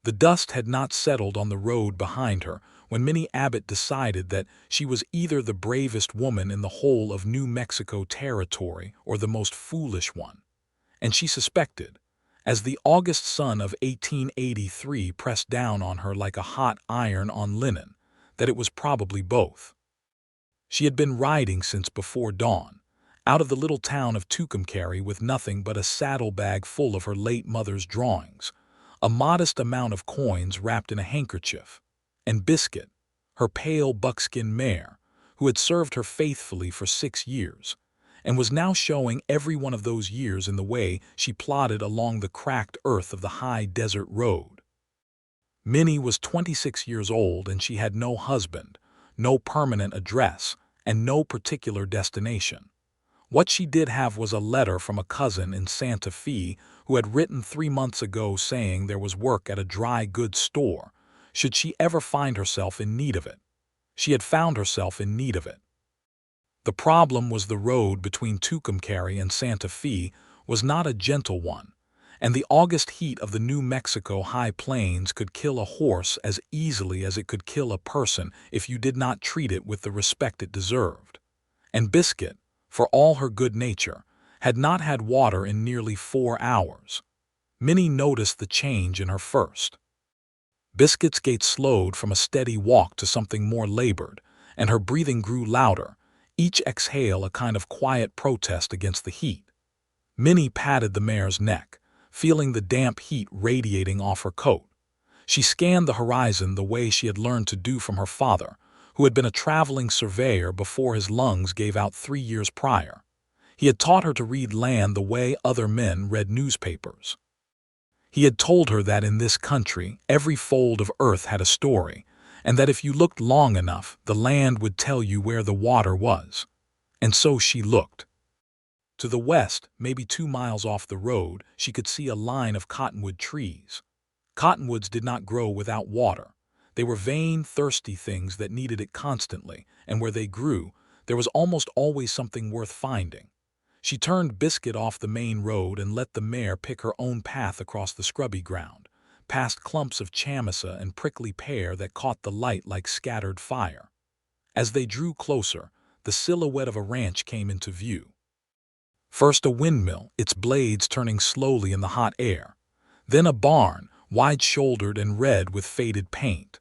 The dust had not settled on the road behind her when Minnie Abbott decided that she was either the bravest woman in the whole of New Mexico Territory or the most foolish one. And she suspected, as the August sun of 1883 pressed down on her like a hot iron on linen, that it was probably both. She had been riding since before dawn, out of the little town of Tucumcari with nothing but a saddlebag full of her late mother's drawings, a modest amount of coins wrapped in a handkerchief, and Biscuit, her pale buckskin mare, who had served her faithfully for 6 years, and was now showing every one of those years in the way she plodded along the cracked earth of the high desert road. Minnie was 26 years old, and she had no husband, no permanent address, and no particular destination. What she did have was a letter from a cousin in Santa Fe who had written 3 months ago saying there was work at a dry goods store, should she ever find herself in need of it. She had found herself in need of it. The problem was the road between Tucumcari and Santa Fe was not a gentle one, and the August heat of the New Mexico high plains could kill a horse as easily as it could kill a person if you did not treat it with the respect it deserved. And Biscuit, for all her good nature, had not had water in nearly 4 hours. Minnie noticed the change in her first. Biscuit's gait slowed from a steady walk to something more labored, and her breathing grew louder, each exhale a kind of quiet protest against the heat. Minnie patted the mare's neck, feeling the damp heat radiating off her coat. She scanned the horizon the way she had learned to do from her father, who had been a traveling surveyor before his lungs gave out 3 years prior. He had taught her to read land the way other men read newspapers. He had told her that in this country every fold of earth had a story, and that if you looked long enough, the land would tell you where the water was. And so she looked. To the west, maybe 2 miles off the road, she could see a line of cottonwood trees. Cottonwoods did not grow without water. They were vain, thirsty things that needed it constantly, and where they grew, there was almost always something worth finding. She turned Biscuit off the main road and let the mare pick her own path across the scrubby ground, past clumps of chamisa and prickly pear that caught the light like scattered fire. As they drew closer, the silhouette of a ranch came into view. First a windmill, its blades turning slowly in the hot air. Then a barn, wide-shouldered and red with faded paint.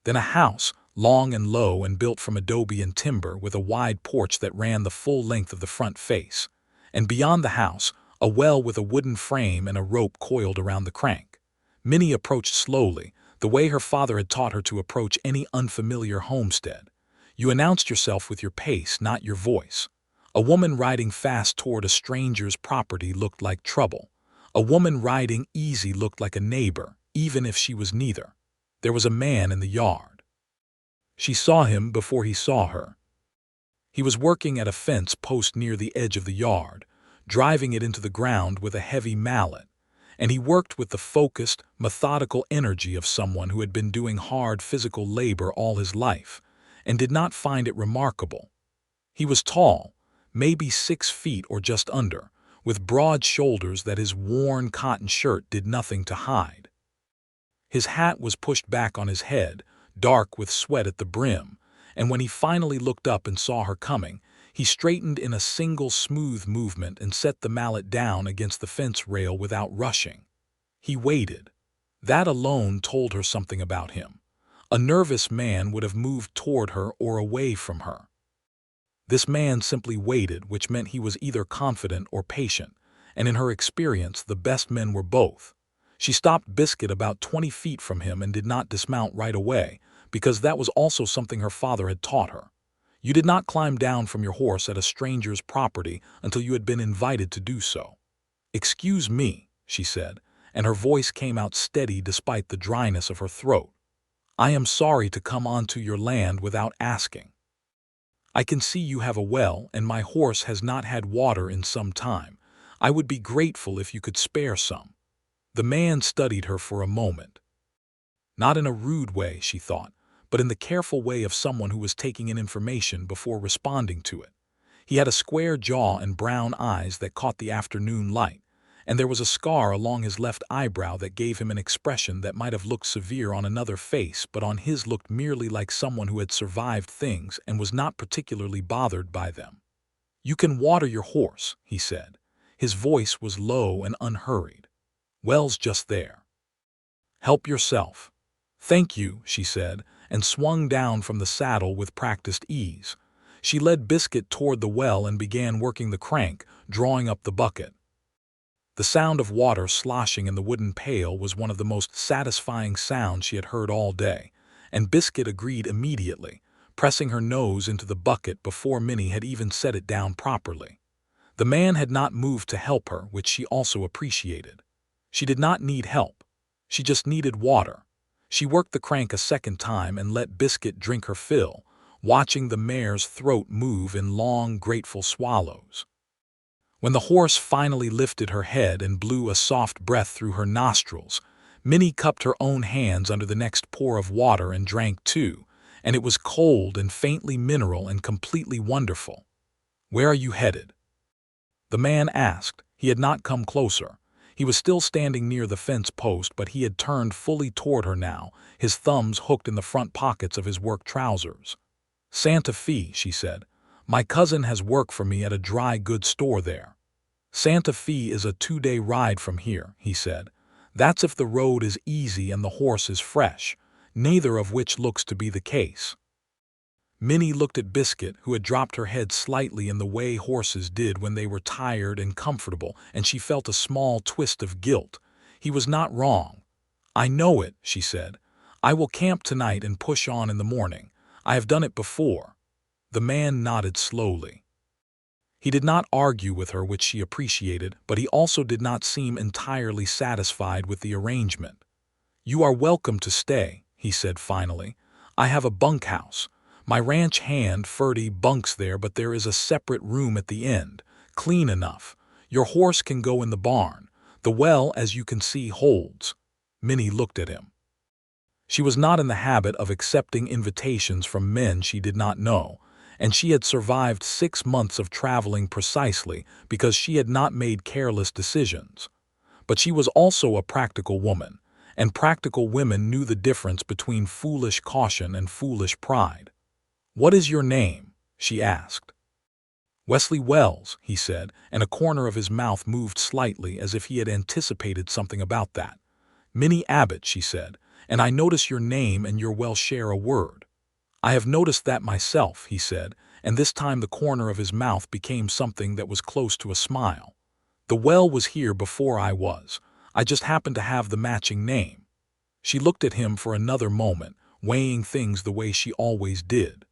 Then a house, long and low and built from adobe and timber with a wide porch that ran the full length of the front face. And beyond the house, a well with a wooden frame and a rope coiled around the crank. Minnie approached slowly, the way her father had taught her to approach any unfamiliar homestead. You announced yourself with your pace, not your voice. A woman riding fast toward a stranger's property looked like trouble. A woman riding easy looked like a neighbor, even if she was neither. There was a man in the yard. She saw him before he saw her. He was working at a fence post near the edge of the yard, driving it into the ground with a heavy mallet, and he worked with the focused, methodical energy of someone who had been doing hard physical labor all his life, and did not find it remarkable. He was tall, maybe 6 feet or just under, with broad shoulders that his worn cotton shirt did nothing to hide. His hat was pushed back on his head, dark with sweat at the brim, and when he finally looked up and saw her coming, he straightened in a single smooth movement and set the mallet down against the fence rail without rushing. He waited. That alone told her something about him. A nervous man would have moved toward her or away from her. This man simply waited, which meant he was either confident or patient, and in her experience the best men were both. She stopped Biscuit about 20 feet from him and did not dismount right away, because that was also something her father had taught her. You did not climb down from your horse at a stranger's property until you had been invited to do so. "Excuse me," she said, and her voice came out steady despite the dryness of her throat. "I am sorry to come onto your land without asking. I can see you have a well, and my horse has not had water in some time. I would be grateful if you could spare some." The man studied her for a moment. Not in a rude way, she thought, but in the careful way of someone who was taking in information before responding to it. He had a square jaw and brown eyes that caught the afternoon light, and there was a scar along his left eyebrow that gave him an expression that might have looked severe on another face, but on his looked merely like someone who had survived things and was not particularly bothered by them. "You can water your horse," he said. His voice was low and unhurried. "Well's just there. Help yourself." "Thank you," she said, and swung down from the saddle with practiced ease. She led Biscuit toward the well and began working the crank, drawing up the bucket. The sound of water sloshing in the wooden pail was one of the most satisfying sounds she had heard all day, and Biscuit agreed immediately, pressing her nose into the bucket before Minnie had even set it down properly. The man had not moved to help her, which she also appreciated. She did not need help. She just needed water. She worked the crank a second time and let Biscuit drink her fill, watching the mare's throat move in long, grateful swallows. When the horse finally lifted her head and blew a soft breath through her nostrils, Minnie cupped her own hands under the next pour of water and drank too, and it was cold and faintly mineral and completely wonderful. "Where are you headed?" the man asked. He had not come closer. He was still standing near the fence post, but he had turned fully toward her now, his thumbs hooked in the front pockets of his work trousers. "Santa Fe," she said. "My cousin has work for me at a dry goods store there." "Santa Fe is a 2-day ride from here," he said. "That's if the road is easy and the horse is fresh, neither of which looks to be the case." Minnie looked at Biscuit, who had dropped her head slightly in the way horses did when they were tired and comfortable, and she felt a small twist of guilt. He was not wrong. "I know it," she said. "I will camp tonight and push on in the morning. I have done it before." The man nodded slowly. He did not argue with her, which she appreciated, but he also did not seem entirely satisfied with the arrangement. "You are welcome to stay," he said finally. "I have a bunkhouse. My ranch hand, Ferdy, bunks there, but there is a separate room at the end, clean enough. Your horse can go in the barn. The well, as you can see, holds." Minnie looked at him. She was not in the habit of accepting invitations from men she did not know, and she had survived 6 months of traveling precisely because she had not made careless decisions. But she was also a practical woman, and practical women knew the difference between foolish caution and foolish pride. "What is your name?" she asked. "Wesley Wells," he said, and a corner of his mouth moved slightly as if he had anticipated something about that. "Minnie Abbott," she said, "and I notice your name and your well share a word." "I have noticed that myself," he said, and this time the corner of his mouth became something that was close to a smile. "The well was here before I was. I just happened to have the matching name." She looked at him for another moment, weighing things the way she always did.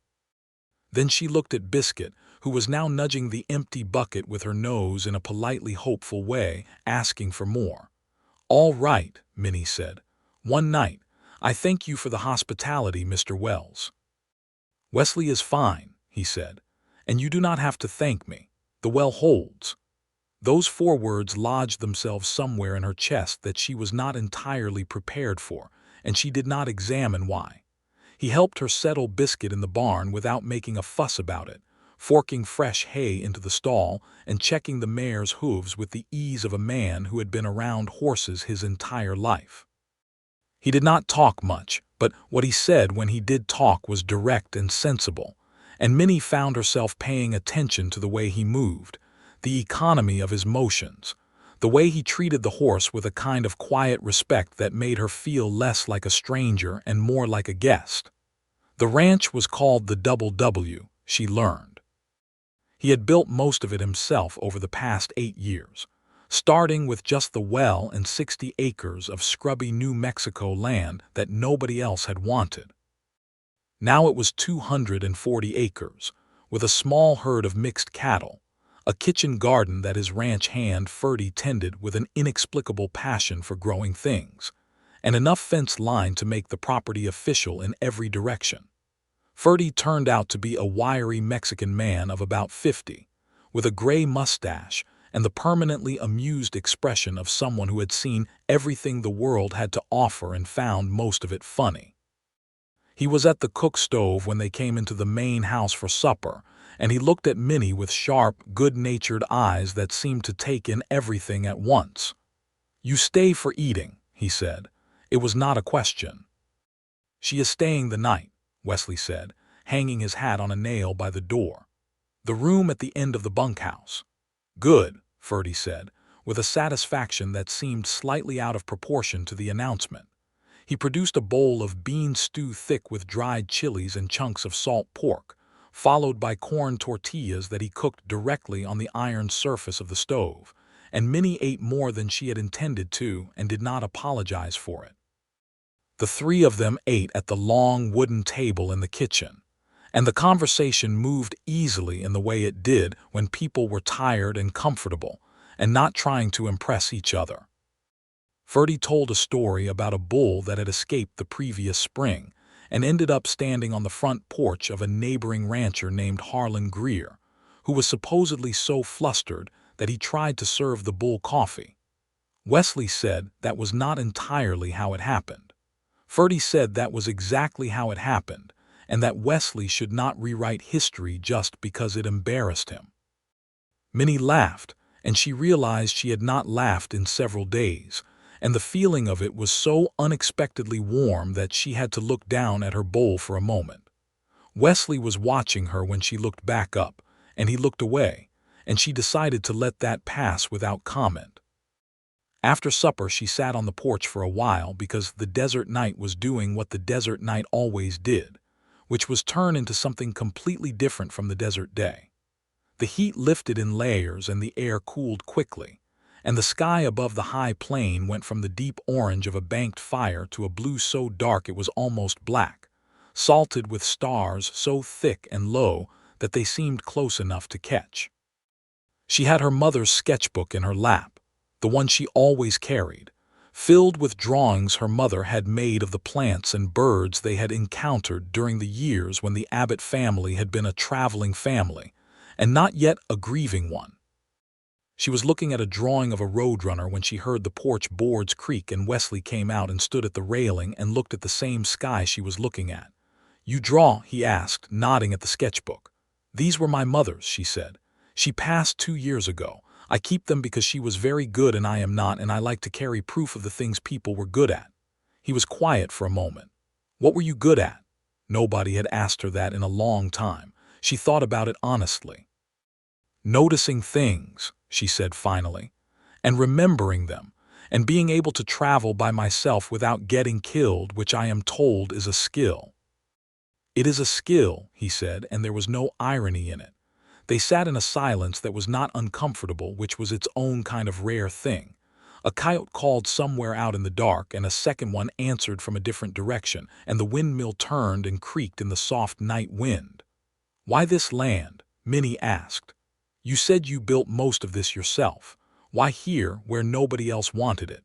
Then she looked at Biscuit, who was now nudging the empty bucket with her nose in a politely hopeful way, asking for more. "All right," Minnie said. "One night. I thank you for the hospitality, Mr. Wells." "Wesley is fine," he said, "and you do not have to thank me. The well holds." Those 4 words lodged themselves somewhere in her chest that she was not entirely prepared for, and she did not examine why. He helped her settle Biscuit in the barn without making a fuss about it, forking fresh hay into the stall and checking the mare's hooves with the ease of a man who had been around horses his entire life. He did not talk much, but what he said when he did talk was direct and sensible, and Minnie found herself paying attention to the way he moved, the economy of his motions, the way he treated the horse with a kind of quiet respect that made her feel less like a stranger and more like a guest. The ranch was called the Double W, she learned. He had built most of it himself over the past 8 years, starting with just the well and 60 acres of scrubby New Mexico land that nobody else had wanted. Now it was 240 acres, with a small herd of mixed cattle, a kitchen garden that his ranch hand Ferdy tended with an inexplicable passion for growing things, and enough fence line to make the property official in every direction. Ferdy turned out to be a wiry Mexican man of about 50, with a gray mustache and the permanently amused expression of someone who had seen everything the world had to offer and found most of it funny. He was at the cook stove when they came into the main house for supper, and he looked at Minnie with sharp, good-natured eyes that seemed to take in everything at once. "You stay for eating," he said. It was not a question. "She is staying the night," Wesley said, hanging his hat on a nail by the door. "The room at the end of the bunkhouse." "Good," Ferdy said, with a satisfaction that seemed slightly out of proportion to the announcement. He produced a bowl of bean stew thick with dried chilies and chunks of salt pork, followed by corn tortillas that he cooked directly on the iron surface of the stove, and Minnie ate more than she had intended to and did not apologize for it. The three of them ate at the long wooden table in the kitchen, and the conversation moved easily in the way it did when people were tired and comfortable and not trying to impress each other. Ferdy told a story about a bull that had escaped the previous spring and ended up standing on the front porch of a neighboring rancher named Harlan Greer, who was supposedly so flustered that he tried to serve the bull coffee. Wesley said that was not entirely how it happened. Ferdy said that was exactly how it happened, and that Wesley should not rewrite history just because it embarrassed him. Minnie laughed, and she realized she had not laughed in several days, and the feeling of it was so unexpectedly warm that she had to look down at her bowl for a moment. Wesley was watching her when she looked back up, and he looked away, and she decided to let that pass without comment. After supper, she sat on the porch for a while because the desert night was doing what the desert night always did, which was turn into something completely different from the desert day. The heat lifted in layers and the air cooled quickly, and the sky above the high plain went from the deep orange of a banked fire to a blue so dark it was almost black, salted with stars so thick and low that they seemed close enough to catch. She had her mother's sketchbook in her lap, the one she always carried, filled with drawings her mother had made of the plants and birds they had encountered during the years when the Abbott family had been a traveling family, and not yet a grieving one. She was looking at a drawing of a roadrunner when she heard the porch boards creak and Wesley came out and stood at the railing and looked at the same sky she was looking at. "You draw?" he asked, nodding at the sketchbook. "These were my mother's," she said. "She passed 2 years ago. I keep them because she was very good and I am not, and I like to carry proof of the things people were good at." He was quiet for a moment. "What were you good at?" Nobody had asked her that in a long time. She thought about it honestly. "Noticing things," she said finally, "and remembering them, and being able to travel by myself without getting killed, which I am told is a skill." "It is a skill," he said, and there was no irony in it. They sat in a silence that was not uncomfortable, which was its own kind of rare thing. A coyote called somewhere out in the dark, and a second one answered from a different direction, and the windmill turned and creaked in the soft night wind. "Why this land?" Minnie asked. "You said you built most of this yourself. Why here, where nobody else wanted it?"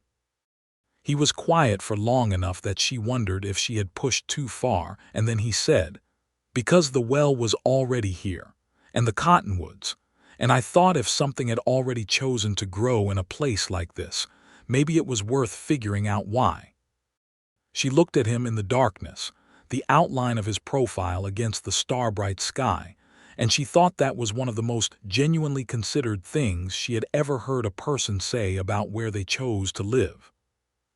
He was quiet for long enough that she wondered if she had pushed too far, and then he said, "Because the well was already here, and the cottonwoods, and I thought if something had already chosen to grow in a place like this, maybe it was worth figuring out why." She looked at him in the darkness, the outline of his profile against the star-bright sky, and she thought that was one of the most genuinely considered things she had ever heard a person say about where they chose to live.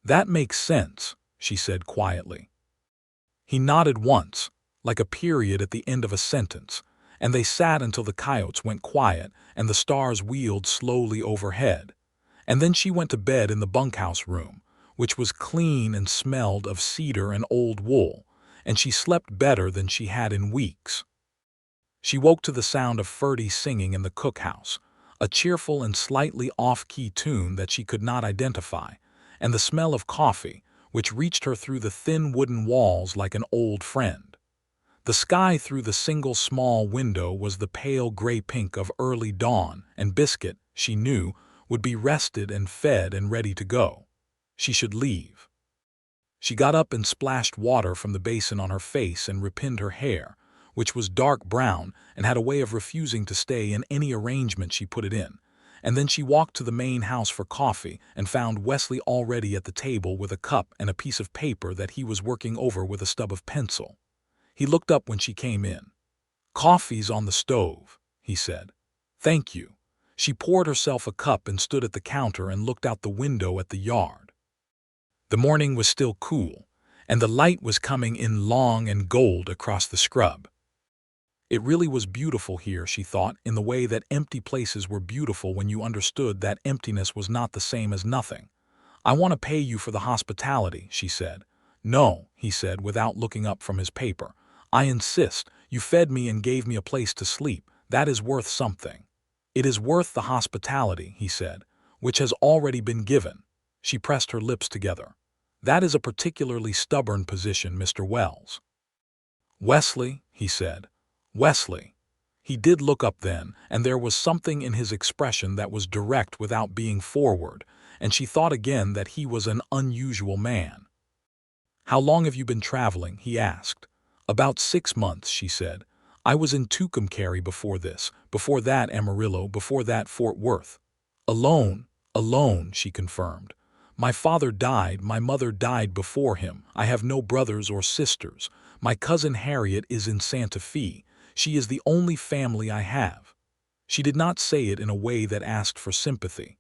"That makes sense," she said quietly. He nodded once, like a period at the end of a sentence, and they sat until the coyotes went quiet and the stars wheeled slowly overhead. And then she went to bed in the bunkhouse room, which was clean and smelled of cedar and old wool, and she slept better than she had in weeks. She woke to the sound of Ferdy singing in the cookhouse, a cheerful and slightly off-key tune that she could not identify, and the smell of coffee, which reached her through the thin wooden walls like an old friend. The sky through the single small window was the pale gray pink of early dawn, and Biscuit, she knew, would be rested and fed and ready to go. She should leave. She got up and splashed water from the basin on her face and repinned her hair, which was dark brown and had a way of refusing to stay in any arrangement she put it in, and then she walked to the main house for coffee and found Wesley already at the table with a cup and a piece of paper that he was working over with a stub of pencil. He looked up when she came in. "Coffee's on the stove," he said. "Thank you." She poured herself a cup and stood at the counter and looked out the window at the yard. The morning was still cool, and the light was coming in long and gold across the scrub. It really was beautiful here, she thought, in the way that empty places were beautiful when you understood that emptiness was not the same as nothing. "I want to pay you for the hospitality," she said. "No," he said without looking up from his paper. "I insist. You fed me and gave me a place to sleep. That is worth something." "It is worth the hospitality," he said, "which has already been given." She pressed her lips together. "That is a particularly stubborn position, Mr. Wells." "Wesley," he said. "Wesley." He did look up then, and there was something in his expression that was direct without being forward, and she thought again that he was an unusual man. "How long have you been traveling?" he asked. "About 6 months," she said. "I was in Tucumcari before this, before that Amarillo, before that Fort Worth." "Alone, alone," she confirmed. "My father died, my mother died before him. I have no brothers or sisters. My cousin Harriet is in Santa Fe. She is the only family I have." She did not say it in a way that asked for sympathy.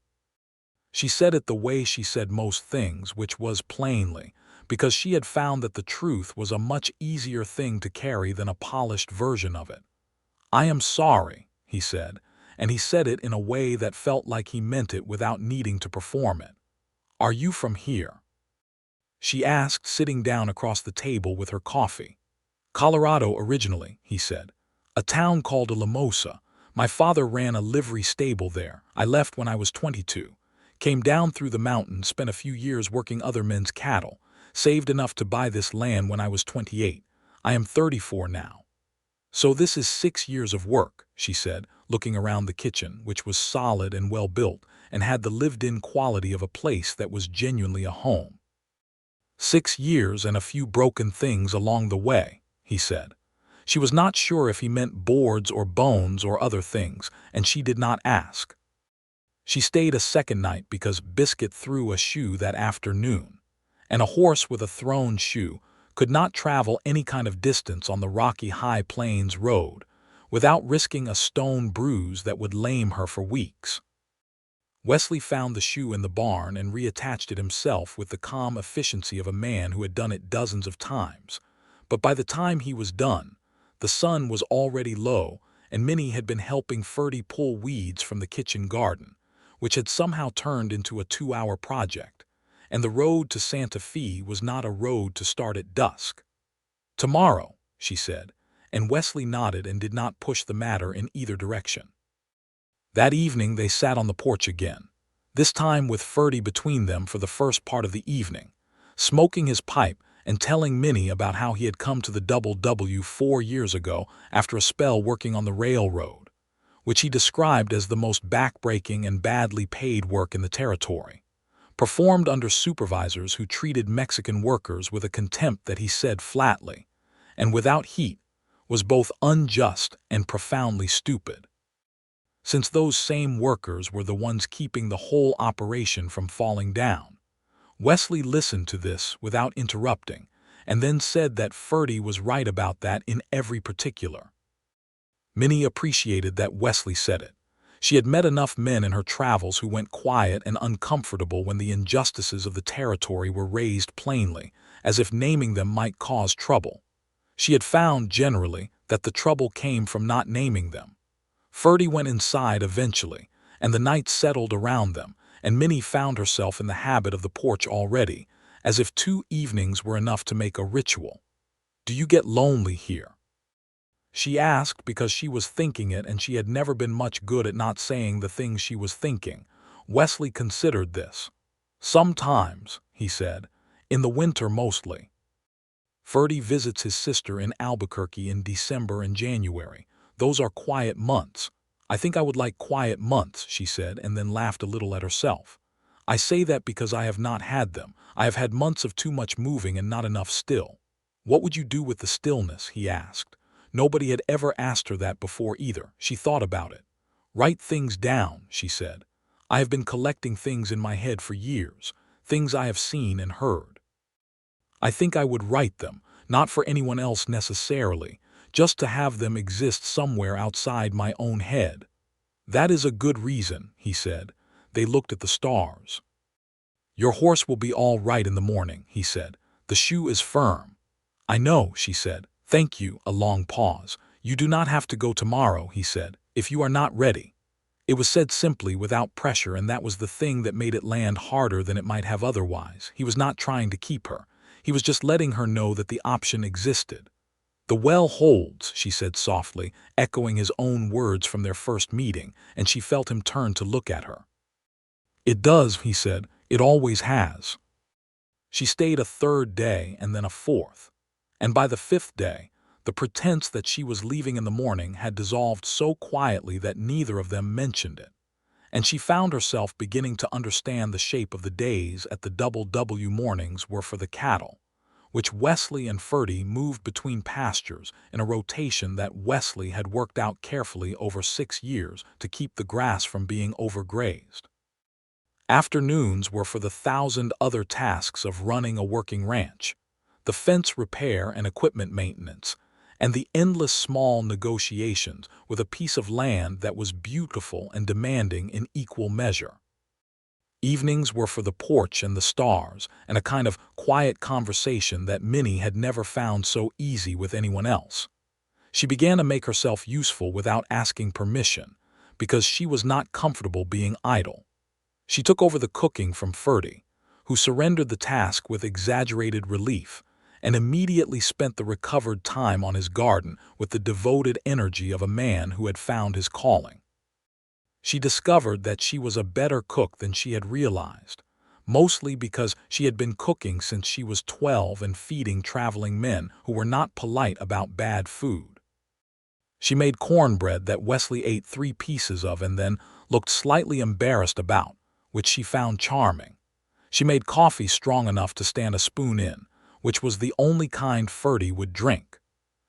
She said it the way she said most things, which was plainly, because she had found that the truth was a much easier thing to carry than a polished version of it. "I am sorry," he said, and he said it in a way that felt like he meant it without needing to perform it. "Are you from here?" she asked, sitting down across the table with her coffee. "Colorado originally," he said. "A town called Alamosa. My father ran a livery stable there. I left when I was 22. Came down through the mountains, spent a few years working other men's cattle. Saved enough to buy this land when I was 28. I am 34 now." "So this is 6 years of work," she said, looking around the kitchen, which was solid and well built, and had the lived-in quality of a place that was genuinely a home. "6 years and a few broken things along the way," he said. She was not sure if he meant boards or bones or other things, and she did not ask. She stayed a second night because Biscuit threw a shoe that afternoon, and a horse with a thrown shoe could not travel any kind of distance on the rocky High Plains road without risking a stone bruise that would lame her for weeks. Wesley found the shoe in the barn and reattached it himself with the calm efficiency of a man who had done it dozens of times. But by the time he was done, the sun was already low, and Minnie had been helping Ferdy pull weeds from the kitchen garden, which had somehow turned into a 2-hour project, and the road to Santa Fe was not a road to start at dusk. "Tomorrow," she said, and Wesley nodded and did not push the matter in either direction. That evening they sat on the porch again, this time with Ferdy between them for the first part of the evening, smoking his pipe and telling Minnie about how he had come to the Double W 4 years ago after a spell working on the railroad, which he described as the most backbreaking and badly paid work in the territory, performed under supervisors who treated Mexican workers with a contempt that he said flatly, and without heat, was both unjust and profoundly stupid. Since those same workers were the ones keeping the whole operation from falling down. Wesley listened to this without interrupting, and then said that Ferdy was right about that in every particular. Minnie appreciated that Wesley said it. She had met enough men in her travels who went quiet and uncomfortable when the injustices of the territory were raised plainly, as if naming them might cause trouble. She had found, generally, that the trouble came from not naming them. Ferdy went inside eventually, and the night settled around them, and Minnie found herself in the habit of the porch already, as if 2 evenings were enough to make a ritual. "Do you get lonely here?" she asked, because she was thinking it and she had never been much good at not saying the things she was thinking. Wesley considered this. "Sometimes," he said, "in the winter mostly." Ferdy visits his sister in Albuquerque in December and January. Those are quiet months. "I think I would like quiet months," she said, and then laughed a little at herself. "I say that because I have not had them. I have had months of too much moving and not enough still." "What would you do with the stillness?" he asked. Nobody had ever asked her that before either. She thought about it. "Write things down," she said. "I have been collecting things in my head for years, things I have seen and heard. I think I would write them, not for anyone else necessarily, just to have them exist somewhere outside my own head. That is a good reason, he said. They looked at the stars. Your horse will be all right in the morning, he said. The shoe is firm. I know, she said. Thank you, a long pause. You do not have to go tomorrow, he said, if you are not ready. It was said simply, without pressure, and that was the thing that made it land harder than it might have otherwise. He was not trying to keep her. He was just letting her know that the option existed. The well holds, she said softly, echoing his own words from their first meeting, and she felt him turn to look at her. It does, he said. It always has. She stayed a third day and then a fourth. And by the fifth day, the pretense that she was leaving in the morning had dissolved so quietly that neither of them mentioned it. And she found herself beginning to understand the shape of the days at the double W mornings were for the cattle, which Wesley and Ferdy moved between pastures in a rotation that Wesley had worked out carefully over 6 years to keep the grass from being overgrazed. Afternoons were for the 1,000 other tasks of running a working ranch, the fence repair and equipment maintenance, and the endless small negotiations with a piece of land that was beautiful and demanding in equal measure. Evenings were for the porch and the stars, and a kind of quiet conversation that Minnie had never found so easy with anyone else. She began to make herself useful without asking permission, because she was not comfortable being idle. She took over the cooking from Ferdy, who surrendered the task with exaggerated relief, and immediately spent the recovered time on his garden with the devoted energy of a man who had found his calling. She discovered that she was a better cook than she had realized, mostly because she had been cooking since she was 12 and feeding traveling men who were not polite about bad food. She made cornbread that Wesley ate 3 pieces of and then looked slightly embarrassed about, which she found charming. She made coffee strong enough to stand a spoon in, which was the only kind Ferdy would drink.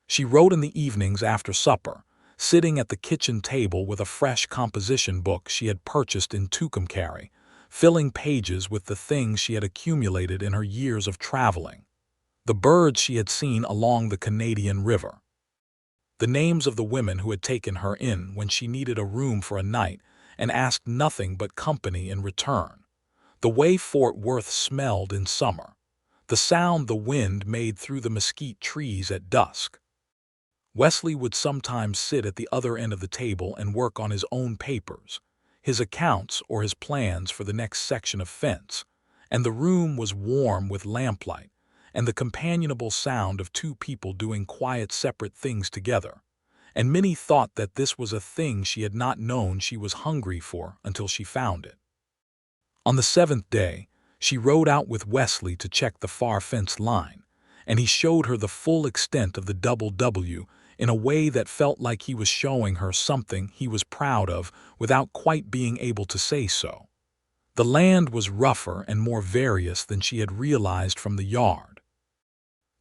She wrote in the evenings after supper, sitting at the kitchen table with a fresh composition book she had purchased in Tucumcari, filling pages with the things she had accumulated in her years of traveling, the birds she had seen along the Canadian River, the names of the women who had taken her in when she needed a room for a night and asked nothing but company in return, the way Fort Worth smelled in summer, the sound the wind made through the mesquite trees at dusk. Wesley would sometimes sit at the other end of the table and work on his own papers, his accounts or his plans for the next section of fence, and the room was warm with lamplight and the companionable sound of 2 people doing quiet separate things together, and Minnie thought that this was a thing she had not known she was hungry for until she found it. On the 7th day, she rode out with Wesley to check the far fence line, and he showed her the full extent of the double W in a way that felt like he was showing her something he was proud of without quite being able to say so. The land was rougher and more various than she had realized from the yard.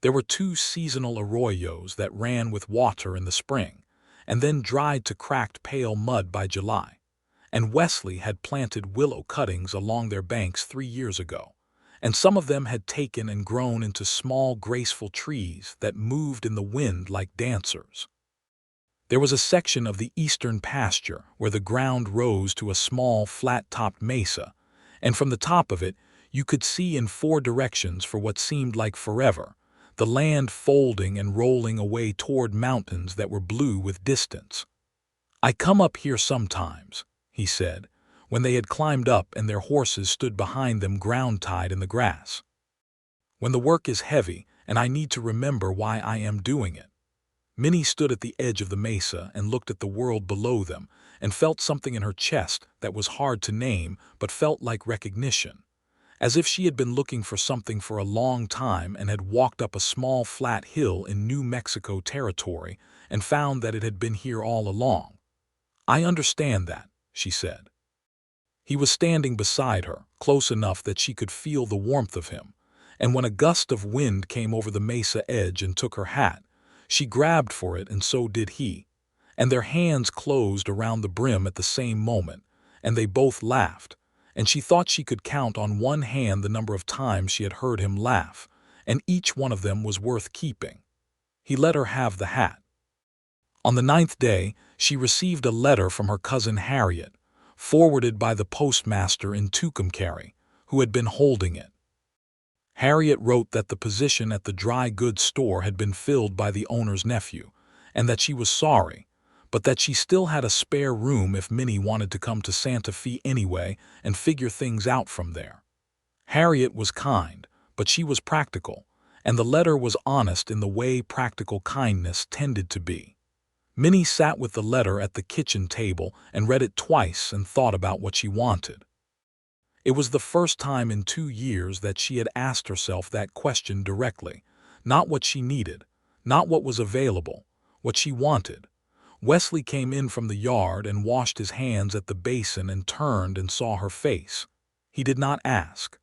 There were 2 seasonal arroyos that ran with water in the spring, and then dried to cracked pale mud by July, and Wesley had planted willow cuttings along their banks 3 years ago, and some of them had taken and grown into small, graceful trees that moved in the wind like dancers. There was a section of the eastern pasture where the ground rose to a small, flat-topped mesa, and from the top of it you could see in 4 directions for what seemed like forever, the land folding and rolling away toward mountains that were blue with distance. "I come up here sometimes," he said, when they had climbed up and their horses stood behind them ground-tied in the grass. "When the work is heavy and I need to remember why I am doing it." Minnie stood at the edge of the mesa and looked at the world below them and felt something in her chest that was hard to name but felt like recognition, as if she had been looking for something for a long time and had walked up a small flat hill in New Mexico territory and found that it had been here all along. "I understand that," she said. He was standing beside her, close enough that she could feel the warmth of him, and when a gust of wind came over the mesa edge and took her hat, she grabbed for it and so did he, and their hands closed around the brim at the same moment, and they both laughed, and she thought she could count on one hand the number of times she had heard him laugh, and each one of them was worth keeping. He let her have the hat. On the 9th day, she received a letter from her cousin Harriet, forwarded by the postmaster in Tucumcari, who had been holding it. Harriet wrote that the position at the dry goods store had been filled by the owner's nephew, and that she was sorry, but that she still had a spare room if Minnie wanted to come to Santa Fe anyway and figure things out from there. Harriet was kind, but she was practical, and the letter was honest in the way practical kindness tended to be. Minnie sat with the letter at the kitchen table and read it twice and thought about what she wanted. It was the first time in 2 years that she had asked herself that question directly, not what she needed, not what was available, what she wanted. Wesley came in from the yard and washed his hands at the basin and turned and saw her face. He did not ask.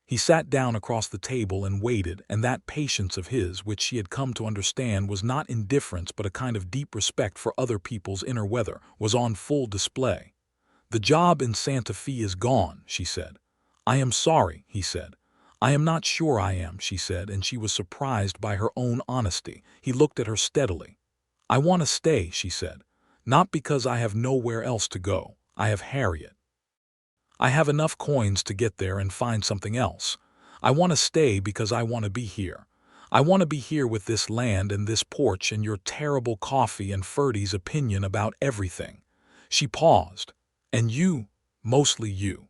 He sat down across the table and waited, and that patience of his, which she had come to understand was not indifference but a kind of deep respect for other people's inner weather, was on full display. "The job in Santa Fe is gone," she said. "I am sorry," he said. "I am not sure I am," she said, and she was surprised by her own honesty. He looked at her steadily. "I want to stay," she said. "Not because I have nowhere else to go. I have Harriet. I have enough coins to get there and find something else. I want to stay because I want to be here. I want to be here with this land and this porch and your terrible coffee and Ferdy's opinion about everything." She paused. "And you, mostly you."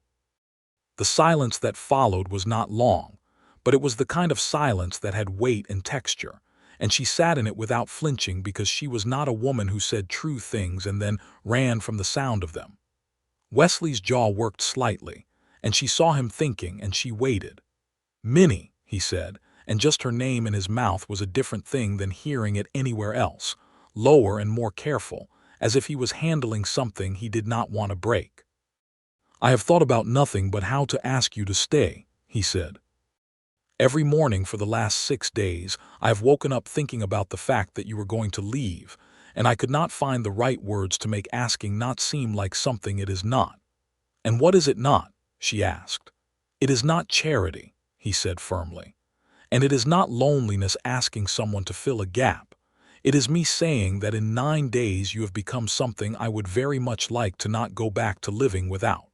The silence that followed was not long, but it was the kind of silence that had weight and texture, and she sat in it without flinching because she was not a woman who said true things and then ran from the sound of them. Wesley's jaw worked slightly, and she saw him thinking, and she waited. "Minnie," he said, and just her name in his mouth was a different thing than hearing it anywhere else, lower and more careful, as if he was handling something he did not want to break. "I have thought about nothing but how to ask you to stay," he said. "Every morning for the last 6 days, I have woken up thinking about the fact that you were going to leave, and I could not find the right words to make asking not seem like something it is not." "And what is it not?" she asked. "It is not charity," he said firmly. "And it is not loneliness asking someone to fill a gap. It is me saying that in 9 days you have become something I would very much like to not go back to living without."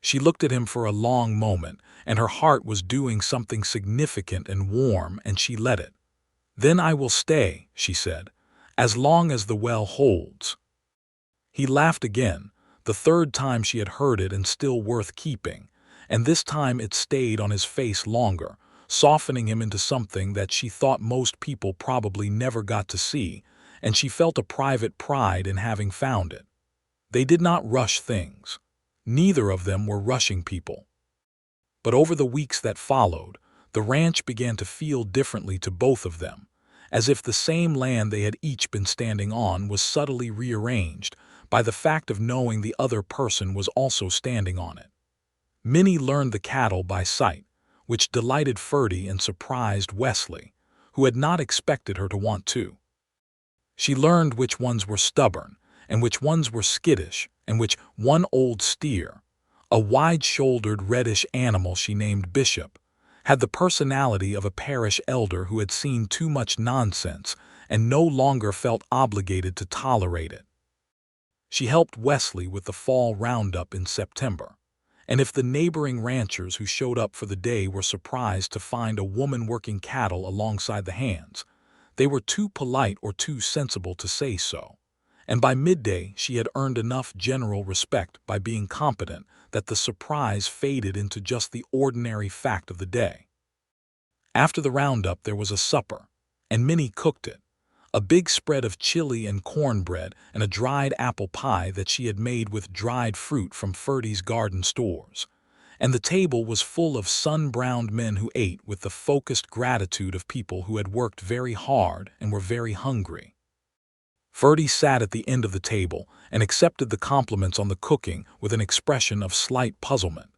She looked at him for a long moment, and her heart was doing something significant and warm, and she let it. "Then I will stay," she said, "as long as the well holds." He laughed again, the third time she had heard it and still worth keeping, and this time it stayed on his face longer, softening him into something that she thought most people probably never got to see, and she felt a private pride in having found it. They did not rush things. Neither of them were rushing people. But over the weeks that followed, the ranch began to feel differently to both of them, as if the same land they had each been standing on was subtly rearranged by the fact of knowing the other person was also standing on it. Minnie learned the cattle by sight, which delighted Ferdy and surprised Wesley, who had not expected her to want to. She learned which ones were stubborn, and which ones were skittish, and which one old steer, a wide-shouldered reddish animal she named Bishop, had the personality of a parish elder who had seen too much nonsense and no longer felt obligated to tolerate it. She helped Wesley with the fall roundup in September, and if the neighboring ranchers who showed up for the day were surprised to find a woman working cattle alongside the hands, they were too polite or too sensible to say so, and by midday she had earned enough general respect by being competent that the surprise faded into just the ordinary fact of the day. After the roundup there was a supper, and Minnie cooked it, a big spread of chili and cornbread and a dried apple pie that she had made with dried fruit from Ferdy's garden stores, and the table was full of sun-browned men who ate with the focused gratitude of people who had worked very hard and were very hungry. Ferdy sat at the end of the table and accepted the compliments on the cooking with an expression of slight puzzlement,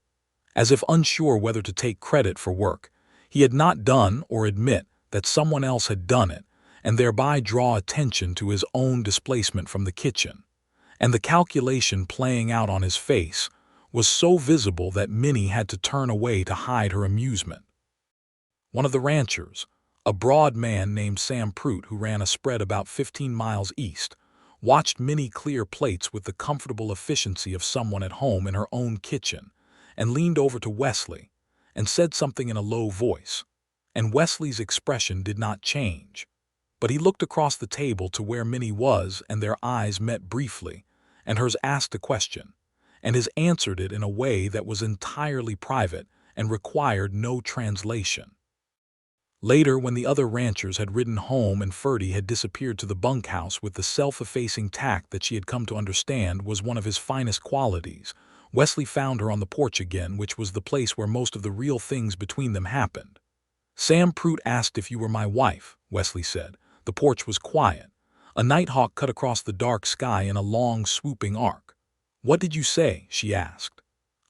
as if unsure whether to take credit for work he had not done or admit that someone else had done it, and thereby draw attention to his own displacement from the kitchen. And the calculation playing out on his face was so visible that Minnie had to turn away to hide her amusement. One of the ranchers, a broad man named Sam Prout who ran a spread about 15 miles east, watched Minnie clear plates with the comfortable efficiency of someone at home in her own kitchen, and leaned over to Wesley and said something in a low voice. And Wesley's expression did not change. But he looked across the table to where Minnie was, and their eyes met briefly, and hers asked a question, and his answered it in a way that was entirely private and required no translation. Later, when the other ranchers had ridden home and Ferdy had disappeared to the bunkhouse with the self-effacing tact that she had come to understand was one of his finest qualities, Wesley found her on the porch again, which was the place where most of the real things between them happened. "Sam Prout asked if you were my wife," Wesley said. The porch was quiet. A nighthawk cut across the dark sky in a long, swooping arc. "What did you say?" she asked.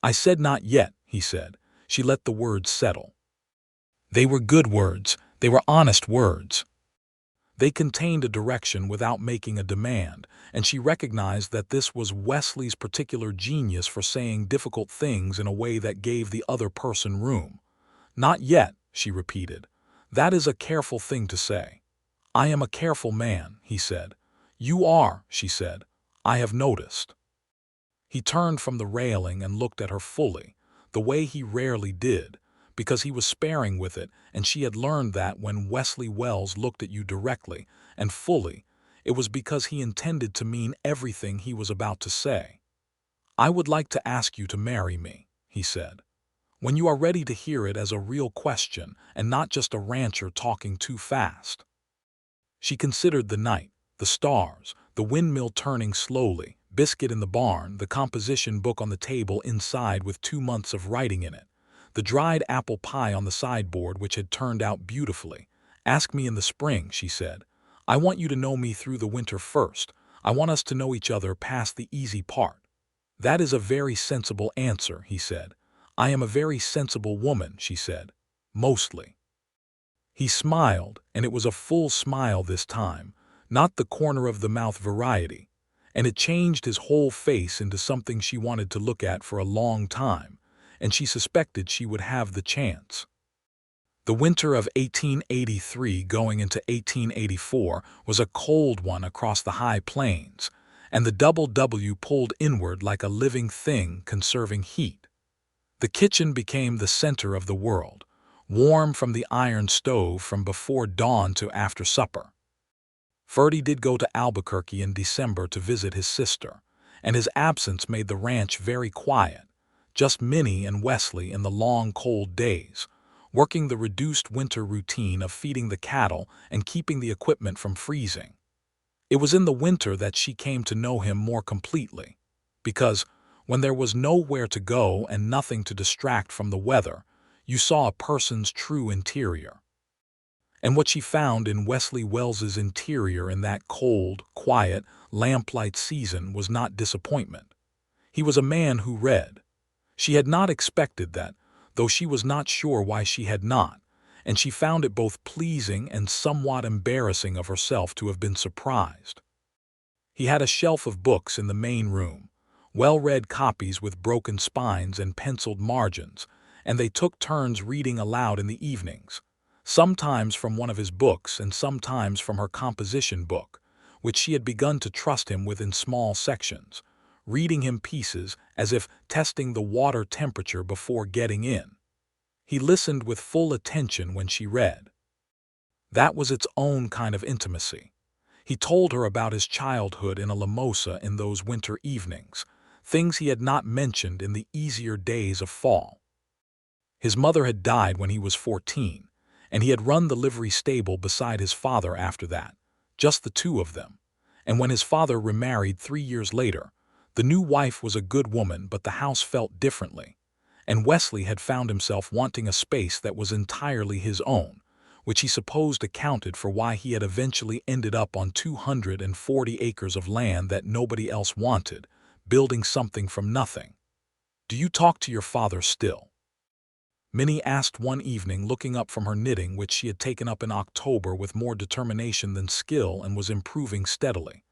"I said not yet," he said. She let the words settle. They were good words. They were honest words. They contained a direction without making a demand, and she recognized that this was Wesley's particular genius for saying difficult things in a way that gave the other person room. "Not yet," she repeated. "That is a careful thing to say." "I am a careful man," he said. "You are," she said. "I have noticed." He turned from the railing and looked at her fully, the way he rarely did, because he was sparing with it, and she had learned that when Wesley Wells looked at you directly and fully, it was because he intended to mean everything he was about to say. "I would like to ask you to marry me," he said, "when you are ready to hear it as a real question and not just a rancher talking too fast." She considered the night, the stars, the windmill turning slowly, biscuit in the barn, the composition book on the table inside with 2 months of writing in it, the dried apple pie on the sideboard which had turned out beautifully. "Ask me in the spring," she said. "I want you to know me through the winter first. I want us to know each other past the easy part." "That is a very sensible answer," he said. "I am a very sensible woman," she said. "Mostly." He smiled, and it was a full smile this time, not the corner-of-the-mouth variety, and it changed his whole face into something she wanted to look at for a long time, and she suspected she would have the chance. The winter of 1883 going into 1884 was a cold one across the high plains, and the double W pulled inward like a living thing conserving heat. The kitchen became the center of the world, warm from the iron stove from before dawn to after supper. Ferdy did go to Albuquerque in December to visit his sister, and his absence made the ranch very quiet, just Minnie and Wesley in the long cold days, working the reduced winter routine of feeding the cattle and keeping the equipment from freezing. It was in the winter that she came to know him more completely, because when there was nowhere to go and nothing to distract from the weather, you saw a person's true interior. And what she found in Wesley Wells's interior in that cold, quiet, lamplight season was not disappointment. He was a man who read. She had not expected that, though she was not sure why she had not, and she found it both pleasing and somewhat embarrassing of herself to have been surprised. He had a shelf of books in the main room, well-read copies with broken spines and penciled margins, and they took turns reading aloud in the evenings, sometimes from one of his books and sometimes from her composition book, which she had begun to trust him with in small sections, reading him pieces as if testing the water temperature before getting in. He listened with full attention when she read. That was its own kind of intimacy. He told her about his childhood in a limosa in those winter evenings, things he had not mentioned in the easier days of fall. His mother had died when he was 14, and he had run the livery stable beside his father after that, just the two of them. And when his father remarried 3 years later, the new wife was a good woman, but the house felt differently, and Wesley had found himself wanting a space that was entirely his own, which he supposed accounted for why he had eventually ended up on 240 acres of land that nobody else wanted, building something from nothing. "Do you talk to your father still?" Minnie asked one evening, looking up from her knitting, which she had taken up in October with more determination than skill and was improving steadily.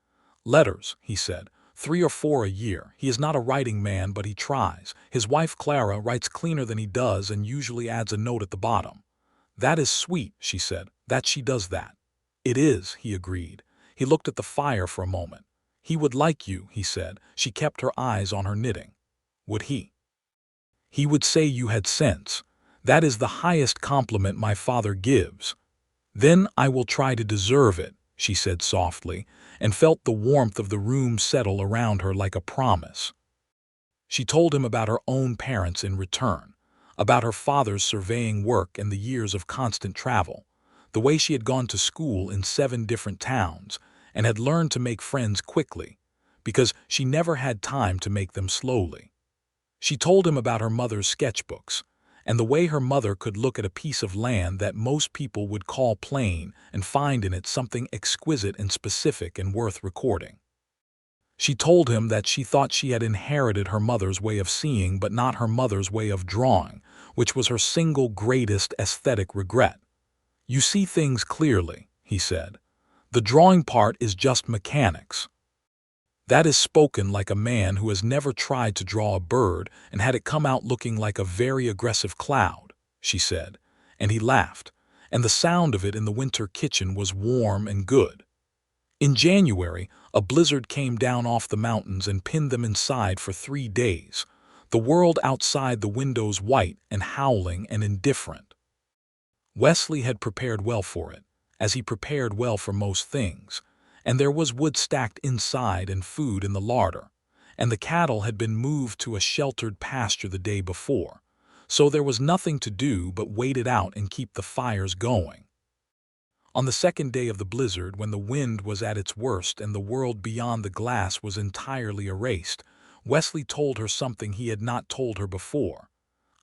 "Letters," he said, 3 or 4 a year. He is not a writing man, but he tries. His wife Clara writes cleaner than he does and usually adds a note at the bottom. "That is sweet," she said, "that she does that." "It is," he agreed. He looked at the fire for a moment. "He would like you," he said. She kept her eyes on her knitting. "Would he?" "He would say you had sense. That is the highest compliment my father gives." "Then I will try to deserve it," she said softly, and felt the warmth of the room settle around her like a promise. She told him about her own parents in return, about her father's surveying work and the years of constant travel, the way she had gone to school in 7 different towns and had learned to make friends quickly, because she never had time to make them slowly. She told him about her mother's sketchbooks, and the way her mother could look at a piece of land that most people would call plain and find in it something exquisite and specific and worth recording. She told him that she thought she had inherited her mother's way of seeing but not her mother's way of drawing, which was her single greatest aesthetic regret. "You see things clearly," he said. "The drawing part is just mechanics." "That is spoken like a man who has never tried to draw a bird and had it come out looking like a very aggressive cloud," she said, and he laughed, and the sound of it in the winter kitchen was warm and good. In January, a blizzard came down off the mountains and pinned them inside for 3 days, the world outside the windows white and howling and indifferent. Wesley had prepared well for it, as he prepared well for most things, and there was wood stacked inside and food in the larder, and the cattle had been moved to a sheltered pasture the day before, so there was nothing to do but wait it out and keep the fires going. On the second day of the blizzard, when the wind was at its worst and the world beyond the glass was entirely erased, Wesley told her something he had not told her before.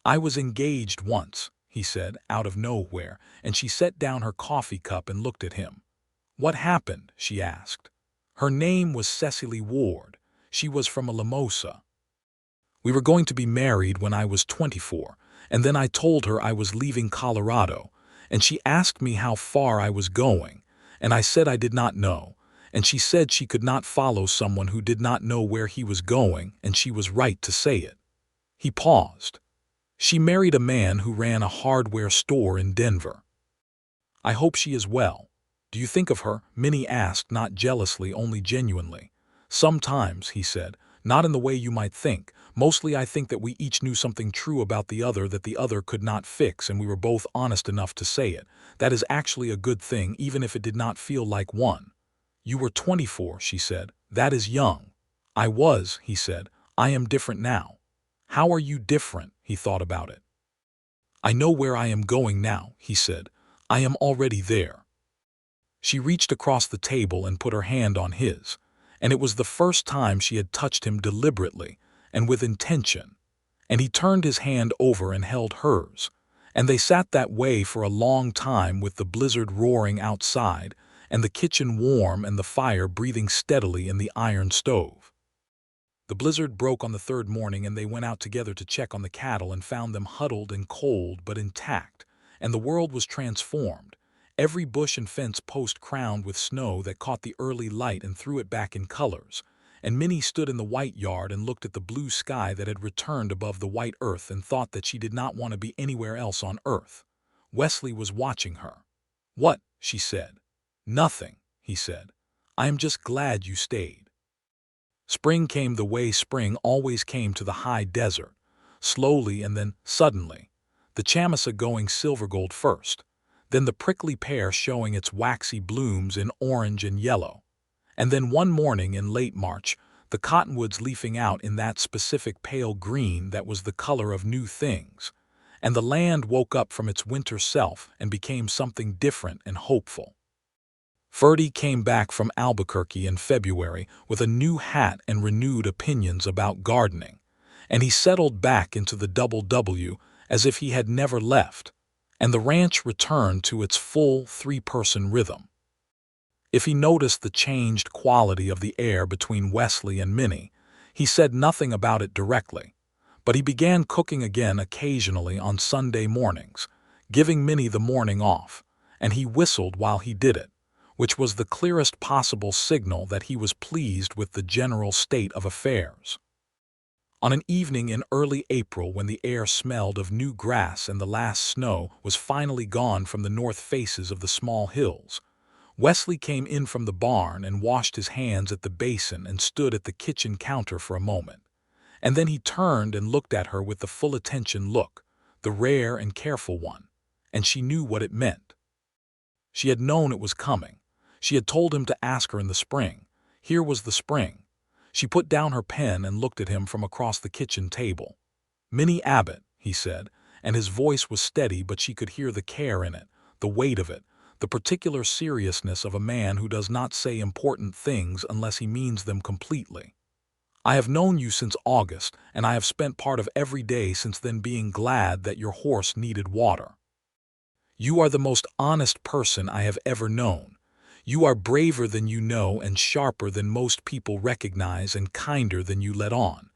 "I was engaged once," he said, out of nowhere, and she set down her coffee cup and looked at him. "What happened?" she asked. Her name was Cecily Ward. She was from a Limosa. "We were going to be married when I was 24, and then I told her I was leaving Colorado, and she asked me how far I was going, and I said I did not know, and she said she could not follow someone who did not know where he was going, and she was right to say it." He paused. "She married a man who ran a hardware store in Denver." "I hope she is well. Do you think of her?" Minnie asked, not jealously, only genuinely. "Sometimes," he said, "not in the way you might think. Mostly I think that we each knew something true about the other that the other could not fix, and we were both honest enough to say it. That is actually a good thing, even if it did not feel like one." "You were 24, she said. "That is young." "I was," he said. "I am different now." "How are you different?" He thought about it. "I know where I am going now," he said. "I am already there." She reached across the table and put her hand on his, and it was the first time she had touched him deliberately and with intention, and he turned his hand over and held hers, and they sat that way for a long time with the blizzard roaring outside and the kitchen warm and the fire breathing steadily in the iron stove. The blizzard broke on the 3rd morning, and they went out together to check on the cattle and found them huddled and cold but intact, and the world was transformed. Every bush and fence post crowned with snow that caught the early light and threw it back in colors, and Minnie stood in the white yard and looked at the blue sky that had returned above the white earth and thought that she did not want to be anywhere else on earth. Wesley was watching her. "What?" she said. "Nothing," he said. "I am just glad you stayed." Spring came the way spring always came to the high desert, slowly and then suddenly, the chamisa going silver gold first, then the prickly pear showing its waxy blooms in orange and yellow, and then one morning in late March, the cottonwoods leafing out in that specific pale green that was the color of new things, and the land woke up from its winter self and became something different and hopeful. Ferdy came back from Albuquerque in February with a new hat and renewed opinions about gardening, and he settled back into the Double W as if he had never left, and the ranch returned to its full 3-person rhythm. If he noticed the changed quality of the air between Wesley and Minnie, he said nothing about it directly, but he began cooking again occasionally on Sunday mornings, giving Minnie the morning off, and he whistled while he did it, which was the clearest possible signal that he was pleased with the general state of affairs. On an evening in early April when the air smelled of new grass and the last snow was finally gone from the north faces of the small hills, Wesley came in from the barn and washed his hands at the basin and stood at the kitchen counter for a moment. And then he turned and looked at her with the full attention look, the rare and careful one, and she knew what it meant. She had known it was coming. She had told him to ask her in the spring. Here was the spring. She put down her pen and looked at him from across the kitchen table. "Minnie Abbott," he said, and his voice was steady, but she could hear the care in it, the weight of it, the particular seriousness of a man who does not say important things unless he means them completely. "I have known you since August, and I have spent part of every day since then being glad that your horse needed water. You are the most honest person I have ever known. You are braver than you know and sharper than most people recognize and kinder than you let on.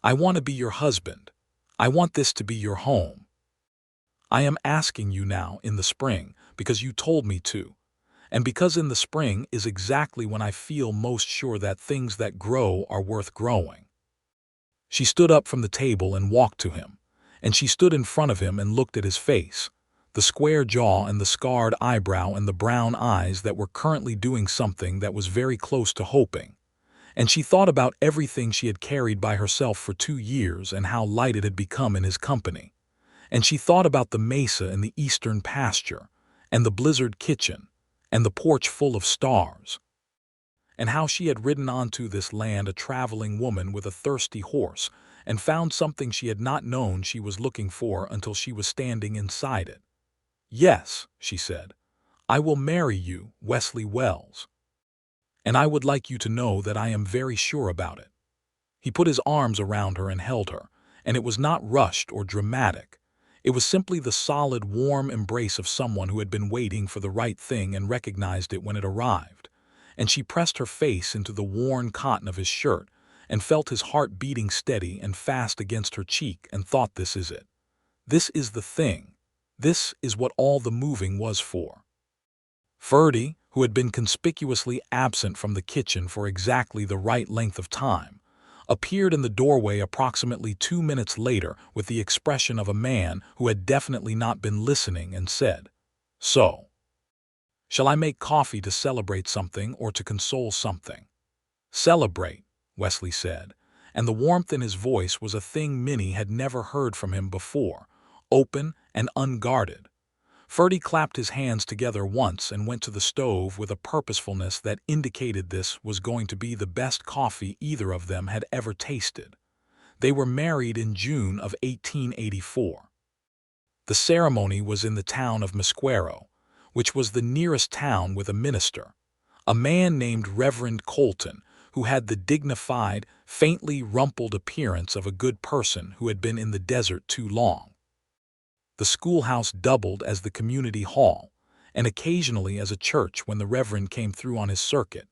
I want to be your husband. I want this to be your home. I am asking you now in the spring because you told me to, and because in the spring is exactly when I feel most sure that things that grow are worth growing." She stood up from the table and walked to him, and she stood in front of him and looked at his face, the square jaw and the scarred eyebrow and the brown eyes that were currently doing something that was very close to hoping. And she thought about everything she had carried by herself for 2 years and how light it had become in his company. And she thought about the mesa and the eastern pasture, and the blizzard kitchen, and the porch full of stars, and how she had ridden onto this land a traveling woman with a thirsty horse and found something she had not known she was looking for until she was standing inside it. "Yes," she said, "I will marry you, Wesley Wells. And I would like you to know that I am very sure about it." He put his arms around her and held her, and it was not rushed or dramatic. It was simply the solid, warm embrace of someone who had been waiting for the right thing and recognized it when it arrived. And she pressed her face into the worn cotton of his shirt and felt his heart beating steady and fast against her cheek and thought, this is it. This is the thing. This is what all the moving was for. Ferdy, who had been conspicuously absent from the kitchen for exactly the right length of time, appeared in the doorway approximately 2 minutes later with the expression of a man who had definitely not been listening and said, "So, shall I make coffee to celebrate something or to console something?" "Celebrate," Wesley said, and the warmth in his voice was a thing Minnie had never heard from him before, open and unguarded. Ferdy clapped his hands together once and went to the stove with a purposefulness that indicated this was going to be the best coffee either of them had ever tasted. They were married in June of 1884. The ceremony was in the town of Mesquero, which was the nearest town with a minister, a man named Reverend Colton, who had the dignified, faintly rumpled appearance of a good person who had been in the desert too long. The schoolhouse doubled as the community hall, and occasionally as a church when the Reverend came through on his circuit,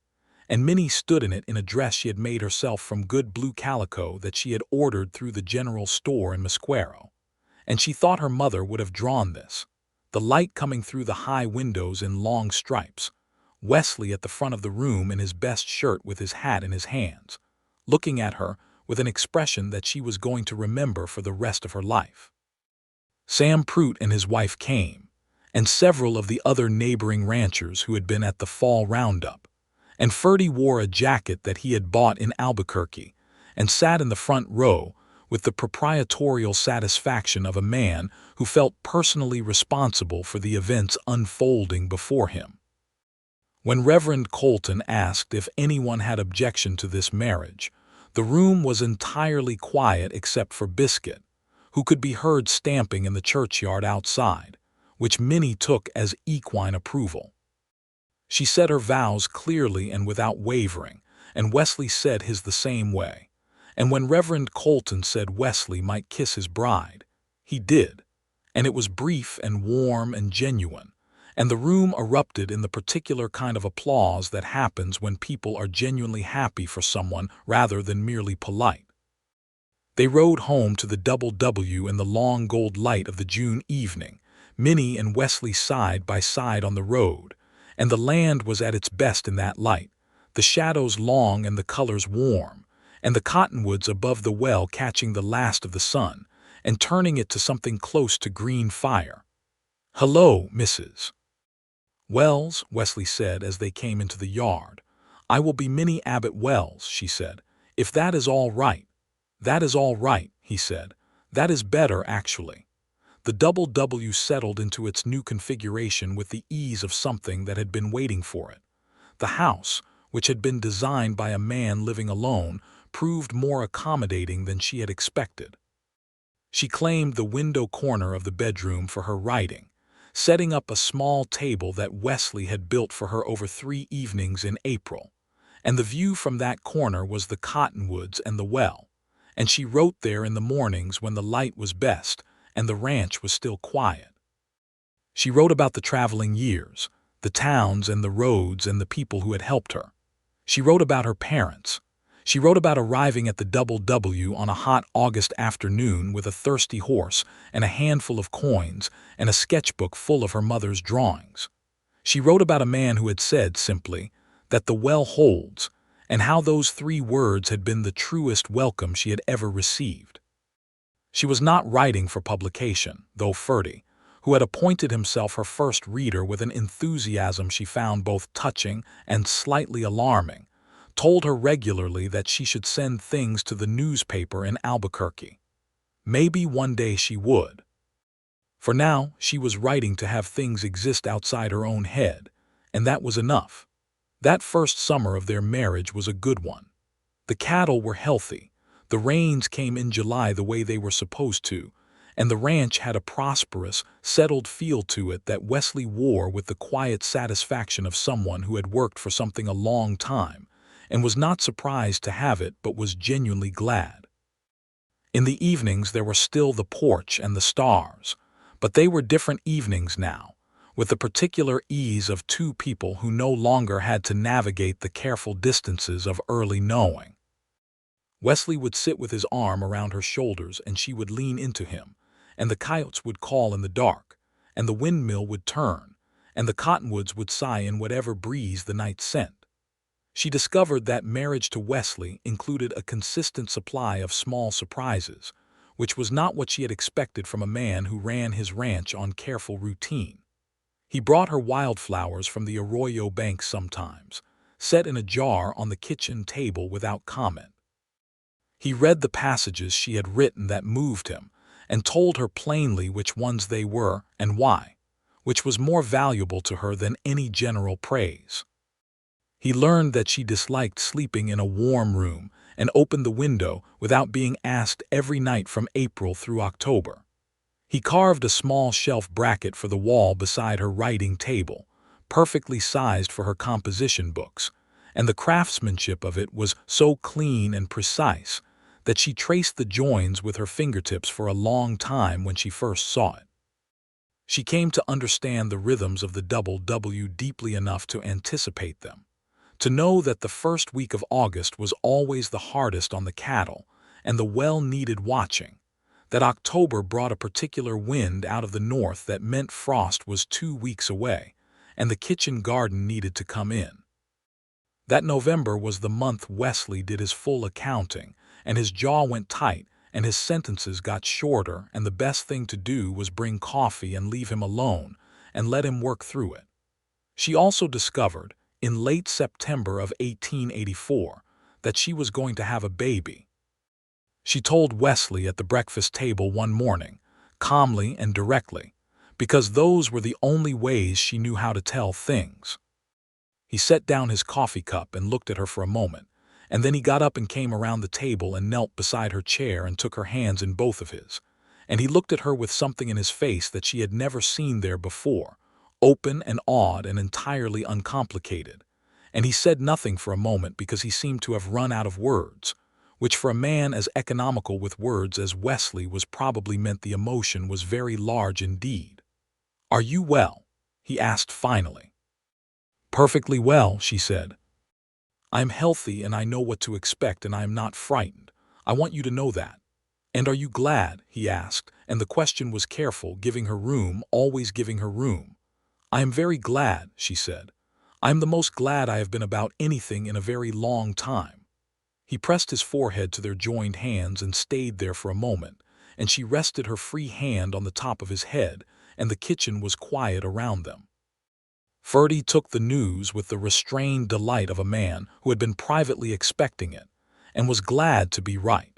and Minnie stood in it in a dress she had made herself from good blue calico that she had ordered through the general store in Mesquero. And she thought her mother would have drawn this, the light coming through the high windows in long stripes, Wesley at the front of the room in his best shirt with his hat in his hands, looking at her with an expression that she was going to remember for the rest of her life. Sam Prout and his wife came, and several of the other neighboring ranchers who had been at the fall roundup, and Ferdy wore a jacket that he had bought in Albuquerque and sat in the front row with the proprietorial satisfaction of a man who felt personally responsible for the events unfolding before him. When Reverend Colton asked if anyone had objection to this marriage, the room was entirely quiet except for Biscuit, who could be heard stamping in the churchyard outside, which Minnie took as equine approval. She said her vows clearly and without wavering, and Wesley said his the same way. And when Reverend Colton said Wesley might kiss his bride, he did, and it was brief and warm and genuine, and the room erupted in the particular kind of applause that happens when people are genuinely happy for someone rather than merely polite. They rode home to the Double W in the long gold light of the June evening, Minnie and Wesley side by side on the road, and the land was at its best in that light, the shadows long and the colors warm, and the cottonwoods above the well catching the last of the sun and turning it to something close to green fire. "Hello, Mrs. Wells," Wesley said as they came into the yard. "I will be Minnie Abbott Wells," she said. "If that is all right." "That is all right," he said. "That is better, actually." The double W settled into its new configuration with the ease of something that had been waiting for it. The house, which had been designed by a man living alone, proved more accommodating than she had expected. She claimed the window corner of the bedroom for her writing, setting up a small table that Wesley had built for her over 3 evenings in April. And the view from that corner was the cottonwoods and the well, and she wrote there in the mornings when the light was best and the ranch was still quiet. She wrote about the traveling years, the towns and the roads and the people who had helped her. She wrote about her parents. She wrote about arriving at the Double W on a hot August afternoon with a thirsty horse and a handful of coins and a sketchbook full of her mother's drawings. She wrote about a man who had said simply that the well holds, and how those 3 words had been the truest welcome she had ever received. She was not writing for publication, though Ferdy, who had appointed himself her first reader with an enthusiasm she found both touching and slightly alarming, told her regularly that she should send things to the newspaper in Albuquerque. Maybe one day she would. For now, she was writing to have things exist outside her own head, and that was enough. That first summer of their marriage was a good one. The cattle were healthy, the rains came in July the way they were supposed to, and the ranch had a prosperous, settled feel to it that Wesley wore with the quiet satisfaction of someone who had worked for something a long time, and was not surprised to have it but was genuinely glad. In the evenings there were still the porch and the stars, but they were different evenings now, with the particular ease of 2 people who no longer had to navigate the careful distances of early knowing. Wesley would sit with his arm around her shoulders and she would lean into him, and the coyotes would call in the dark, and the windmill would turn, and the cottonwoods would sigh in whatever breeze the night sent. She discovered that marriage to Wesley included a consistent supply of small surprises, which was not what she had expected from a man who ran his ranch on careful routine. He brought her wildflowers from the arroyo bank sometimes, set in a jar on the kitchen table without comment. He read the passages she had written that moved him, and told her plainly which ones they were and why, which was more valuable to her than any general praise. He learned that she disliked sleeping in a warm room and opened the window without being asked every night from April through October. He carved a small shelf bracket for the wall beside her writing table, perfectly sized for her composition books, and the craftsmanship of it was so clean and precise that she traced the joins with her fingertips for a long time when she first saw it. She came to understand the rhythms of the Double W deeply enough to anticipate them, to know that the first week of August was always the hardest on the cattle, and the well needed watching, that October brought a particular wind out of the north that meant frost was 2 weeks away, and the kitchen garden needed to come in. That November was the month Wesley did his full accounting, and his jaw went tight, and his sentences got shorter, and the best thing to do was bring coffee and leave him alone, and let him work through it. She also discovered, in late September of 1884, that she was going to have a baby. She told Wesley at the breakfast table one morning, calmly and directly, because those were the only ways she knew how to tell things. He set down his coffee cup and looked at her for a moment, and then he got up and came around the table and knelt beside her chair and took her hands in both of his, and he looked at her with something in his face that she had never seen there before, open and odd and entirely uncomplicated, and he said nothing for a moment because he seemed to have run out of words, which for a man as economical with words as Wesley was probably meant the emotion was very large indeed. "Are you well?" he asked finally. "Perfectly well," she said. "I am healthy and I know what to expect and I am not frightened. I want you to know that." "And are you glad?" he asked, and the question was careful, giving her room, always giving her room. "I am very glad," she said. "I am the most glad I have been about anything in a very long time." He pressed his forehead to their joined hands and stayed there for a moment, and she rested her free hand on the top of his head, and the kitchen was quiet around them. Ferdy took the news with the restrained delight of a man who had been privately expecting it, and was glad to be right.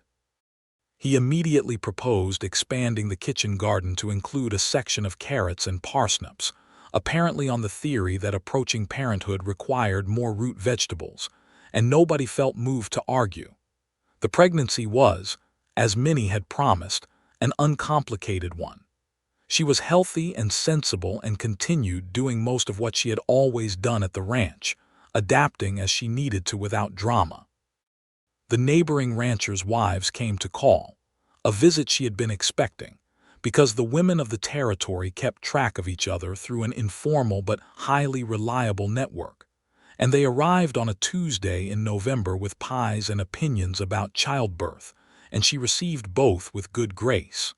He immediately proposed expanding the kitchen garden to include a section of carrots and parsnips, apparently on the theory that approaching parenthood required more root vegetables, and nobody felt moved to argue. The pregnancy was, as Minnie had promised, an uncomplicated one. She was healthy and sensible and continued doing most of what she had always done at the ranch, adapting as she needed to without drama. The neighboring ranchers' wives came to call, a visit she had been expecting, because the women of the territory kept track of each other through an informal but highly reliable network, and they arrived on a Tuesday in November with pies and opinions about childbirth, and she received both with good grace.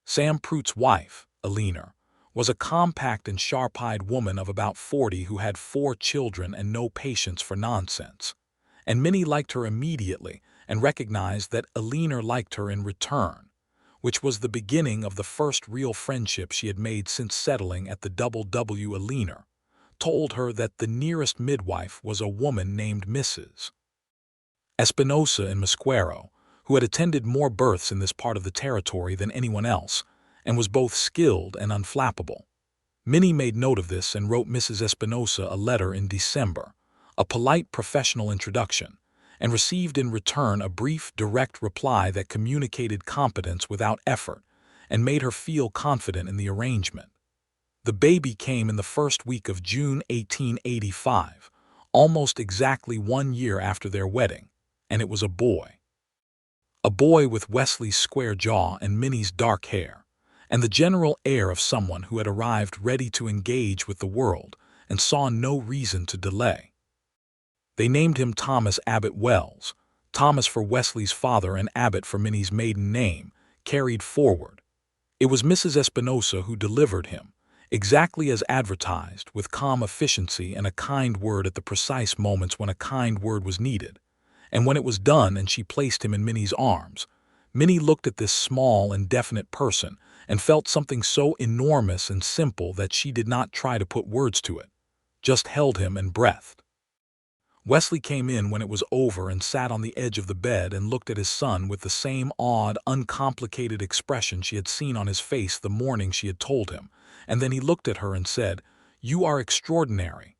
Sam Pruitt's wife, Eleanor, was a compact and sharp-eyed woman of about 40 who had 4 children and no patience for nonsense, and Minnie liked her immediately and recognized that Eleanor liked her in return, which was the beginning of the first real friendship she had made since settling at the W. Eleanor told her that the nearest midwife was a woman named Mrs. Espinosa in Mosquero, who had attended more births in this part of the territory than anyone else, and was both skilled and unflappable. Minnie made note of this and wrote Mrs. Espinosa a letter in December, a polite professional introduction, and received in return a brief, direct reply that communicated competence without effort and made her feel confident in the arrangement. The baby came in the first week of June 1885, almost exactly 1 year after their wedding, and it was a boy. A boy with Wesley's square jaw and Minnie's dark hair, and the general air of someone who had arrived ready to engage with the world and saw no reason to delay. They named him Thomas Abbott Wells, Thomas for Wesley's father and Abbott for Minnie's maiden name, carried forward. It was Mrs. Espinosa who delivered him, exactly as advertised, with calm efficiency and a kind word at the precise moments when a kind word was needed. And when it was done and she placed him in Minnie's arms, Minnie looked at this small and definite person and felt something so enormous and simple that she did not try to put words to it, just held him and breathed. Wesley came in when it was over and sat on the edge of the bed and looked at his son with the same odd, uncomplicated expression she had seen on his face the morning she had told him, and then he looked at her and said, "You are extraordinary."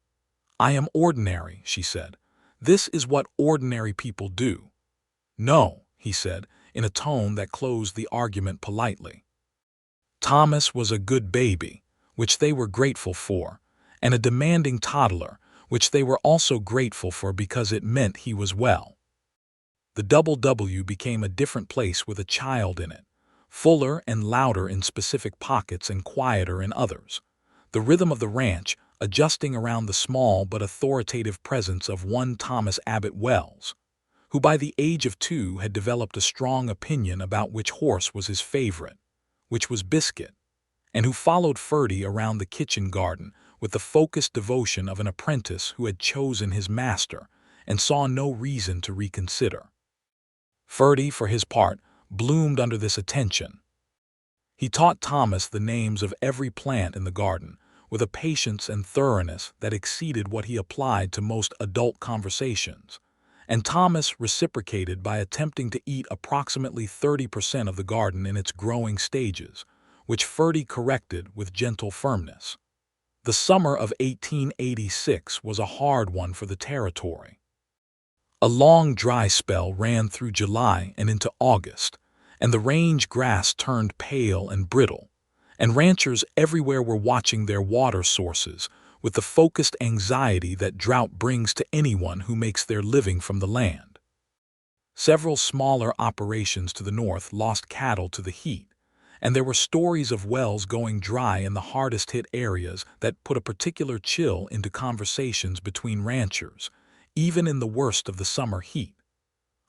"I am ordinary," she said. "This is what ordinary people do." "No," he said, in a tone that closed the argument politely. Thomas was a good baby, which they were grateful for, and a demanding toddler, which they were also grateful for because it meant he was well. The W became a different place with a child in it, fuller and louder in specific pockets and quieter in others. The rhythm of the ranch adjusting around the small but authoritative presence of one Thomas Abbott Wells, who by the age of 2 had developed a strong opinion about which horse was his favorite, which was Biscuit, and who followed Ferdy around the kitchen garden with the focused devotion of an apprentice who had chosen his master and saw no reason to reconsider. Ferdy, for his part, bloomed under this attention. He taught Thomas the names of every plant in the garden with a patience and thoroughness that exceeded what he applied to most adult conversations, and Thomas reciprocated by attempting to eat approximately 30% of the garden in its growing stages, which Ferdy corrected with gentle firmness. The summer of 1886 was a hard one for the territory. A long dry spell ran through July and into August, and the range grass turned pale and brittle, and ranchers everywhere were watching their water sources with the focused anxiety that drought brings to anyone who makes their living from the land. Several smaller operations to the north lost cattle to the heat, and there were stories of wells going dry in the hardest-hit areas that put a particular chill into conversations between ranchers, even in the worst of the summer heat.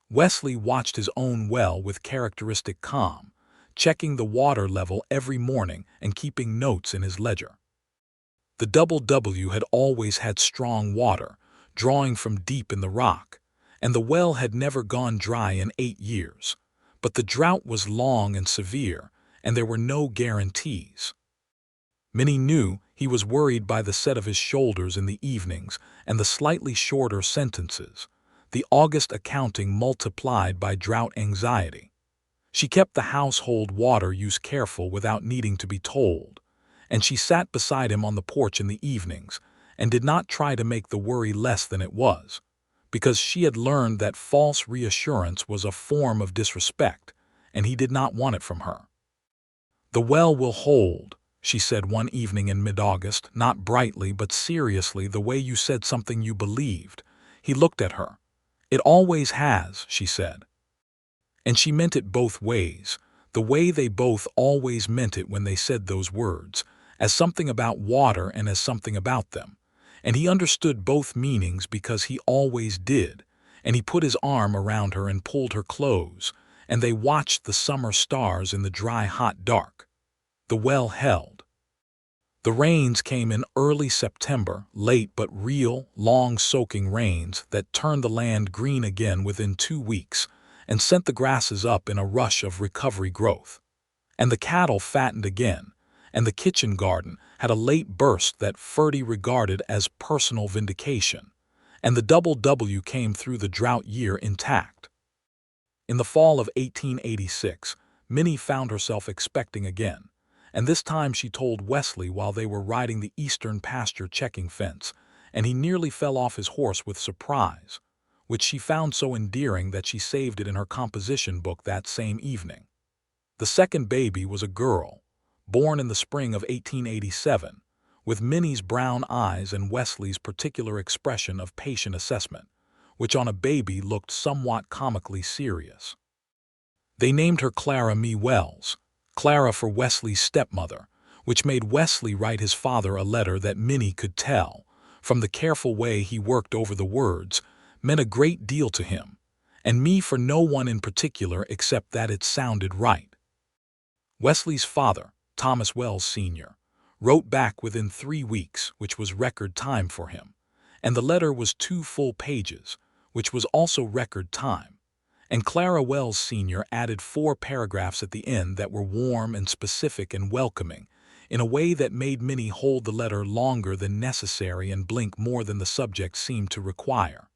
Wesley watched his own well with characteristic calm, checking the water level every morning and keeping notes in his ledger. The W had always had strong water, drawing from deep in the rock, and the well had never gone dry in 8 years. But the drought was long and severe, and there were no guarantees. Minnie knew he was worried by the set of his shoulders in the evenings and the slightly shorter sentences, the August accounting multiplied by drought anxiety. She kept the household water use careful without needing to be told, and she sat beside him on the porch in the evenings and did not try to make the worry less than it was, because she had learned that false reassurance was a form of disrespect, and he did not want it from her. "The well will hold," she said one evening in mid-August, not brightly but seriously, the way you said something you believed. He looked at her. "It always has," she said. And she meant it both ways, the way they both always meant it when they said those words, as something about water and as something about them. And he understood both meanings because he always did, and he put his arm around her and pulled her close, and they watched the summer stars in the dry, hot dark. The well held. The rains came in early September, late but real, long soaking rains that turned the land green again within 2 weeks, and sent the grasses up in a rush of recovery growth. And the cattle fattened again, and the kitchen garden had a late burst that Ferdy regarded as personal vindication, and the double W came through the drought year intact. In the fall of 1886, Minnie found herself expecting again, and this time she told Wesley while they were riding the eastern pasture checking fence, and he nearly fell off his horse with surprise, which she found so endearing that she saved it in her composition book that same evening. The second baby was a girl, born in the spring of 1887, with Minnie's brown eyes and Wesley's particular expression of patient assessment, which on a baby looked somewhat comically serious. They named her Clara Mee Wells, Clara for Wesley's stepmother, which made Wesley write his father a letter that Minnie could tell, from the careful way he worked over the words, meant a great deal to him, and Mee for no one in particular except that it sounded right. Wesley's father, Thomas Wells Sr., wrote back within 3 weeks, which was record time for him, and the letter was 2 full pages, which was also record time, and Clara Wells Sr. added 4 paragraphs at the end that were warm and specific and welcoming, in a way that made Minnie hold the letter longer than necessary and blink more than the subject seemed to require.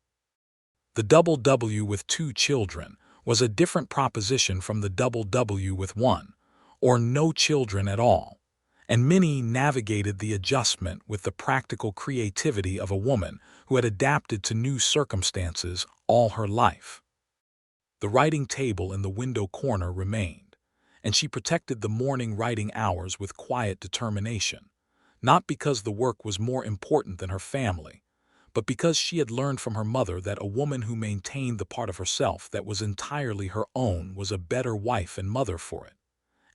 The double W with 2 children was a different proposition from the double W with 1, or no children at all, and Minnie navigated the adjustment with the practical creativity of a woman who had adapted to new circumstances all her life. The writing table in the window corner remained, and she protected the morning writing hours with quiet determination, not because the work was more important than her family, but because she had learned from her mother that a woman who maintained the part of herself that was entirely her own was a better wife and mother for it.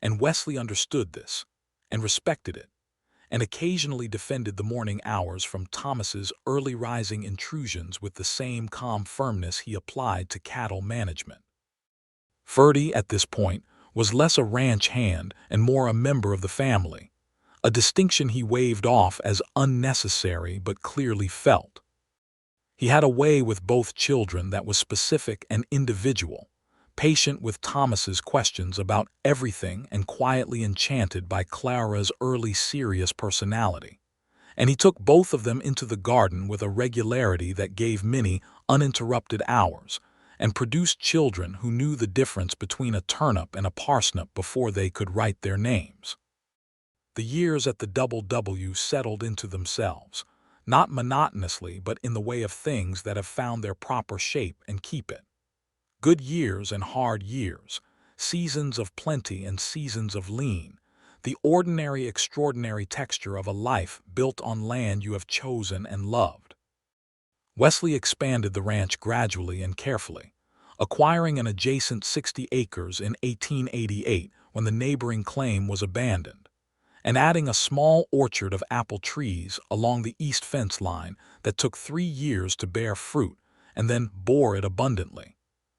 And Wesley understood this, and respected it, and occasionally defended the morning hours from Thomas's early rising intrusions with the same calm firmness he applied to cattle management. Ferdy, at this point, was less a ranch hand and more a member of the family, a distinction he waved off as unnecessary but clearly felt. He had a way with both children that was specific and individual, patient with Thomas's questions about everything and quietly enchanted by Clara's early serious personality. And he took both of them into the garden with a regularity that gave Minnie uninterrupted hours and produced children who knew the difference between a turnip and a parsnip before they could write their names. The years at the double W settled into themselves, not monotonously but in the way of things that have found their proper shape and keep it. Good years and hard years, seasons of plenty and seasons of lean, the ordinary extraordinary texture of a life built on land you have chosen and loved. Wesley expanded the ranch gradually and carefully, acquiring an adjacent 60 acres in 1888 when the neighboring claim was abandoned, and adding a small orchard of apple trees along the east fence line that took 3 years to bear fruit and then bore it abundantly,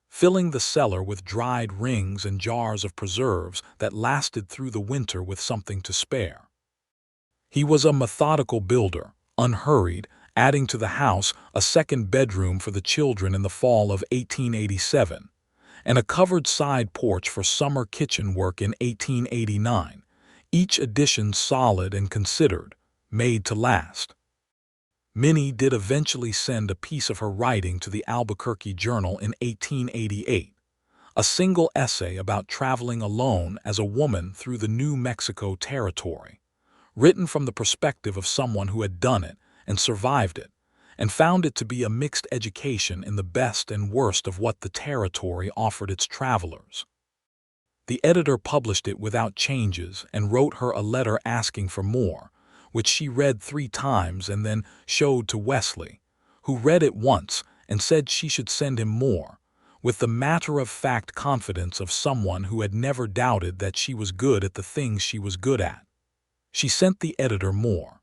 filling the cellar with dried rings and jars of preserves that lasted through the winter with something to spare. He was a methodical builder, unhurried, adding to the house a second bedroom for the children in the fall of 1887, and a covered side porch for summer kitchen work in 1889, each addition solid and considered, made to last. Minnie did eventually send a piece of her writing to the Albuquerque Journal in 1888, a single essay about traveling alone as a woman through the New Mexico territory, written from the perspective of someone who had done it and survived it, and found it to be a mixed education in the best and worst of what the territory offered its travelers. The editor published it without changes and wrote her a letter asking for more, which she read 3 times and then showed to Wesley, who read it once and said she should send him more, with the matter-of-fact confidence of someone who had never doubted that she was good at the things she was good at. She sent the editor more.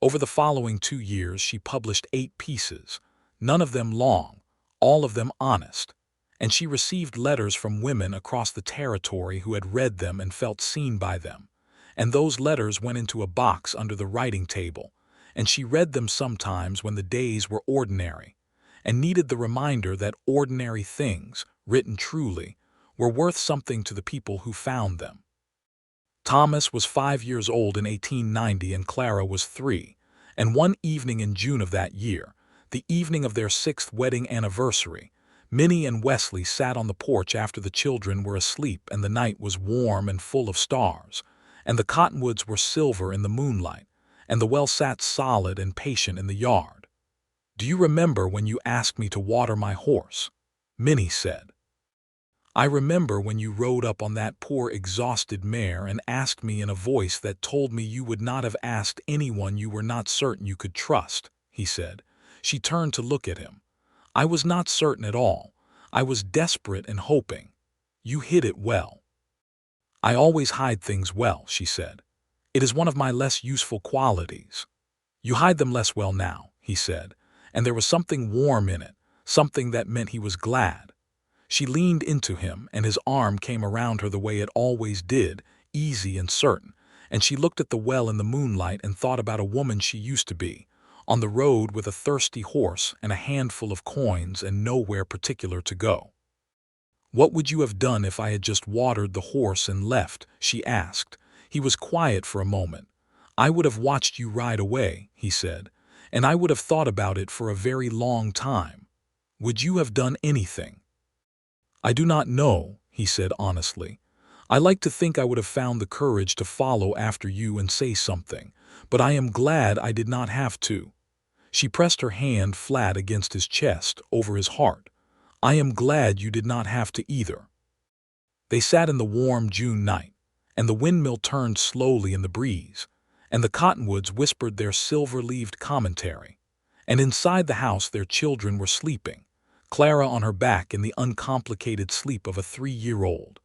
Over the following 2 years she published 8 pieces, none of them long, all of them honest, and she received letters from women across the territory who had read them and felt seen by them, and those letters went into a box under the writing table, and she read them sometimes when the days were ordinary, and needed the reminder that ordinary things, written truly, were worth something to the people who found them. Thomas was 5 years old in 1890 and Clara was 3, and one evening in June of that year, the evening of their 6th wedding anniversary, Minnie and Wesley sat on the porch after the children were asleep and the night was warm and full of stars, and the cottonwoods were silver in the moonlight, and the well sat solid and patient in the yard. "Do you remember when you asked me to water my horse?" Minnie said. "I remember when you rode up on that poor exhausted mare and asked me in a voice that told me you would not have asked anyone you were not certain you could trust," he said. She turned to look at him. "I was not certain at all. I was desperate and hoping. You hid it well." "I always hide things well," she said. "It is one of my less useful qualities." "You hide them less well now," he said, and there was something warm in it, something that meant he was glad. She leaned into him, and his arm came around her the way it always did, easy and certain, and she looked at the well in the moonlight and thought about a woman she used to be, on the road with a thirsty horse and a handful of coins and nowhere particular to go. "What would you have done if I had just watered the horse and left?" she asked. He was quiet for a moment. "I would have watched you ride away," he said, "and I would have thought about it for a very long time. Would you have done anything?" "I do not know," he said honestly. "I like to think I would have found the courage to follow after you and say something, but I am glad I did not have to." She pressed her hand flat against his chest, over his heart. "I am glad you did not have to either." They sat in the warm June night, and the windmill turned slowly in the breeze, and the cottonwoods whispered their silver-leaved commentary, and inside the house their children were sleeping, Clara on her back in the uncomplicated sleep of a 3-year-old,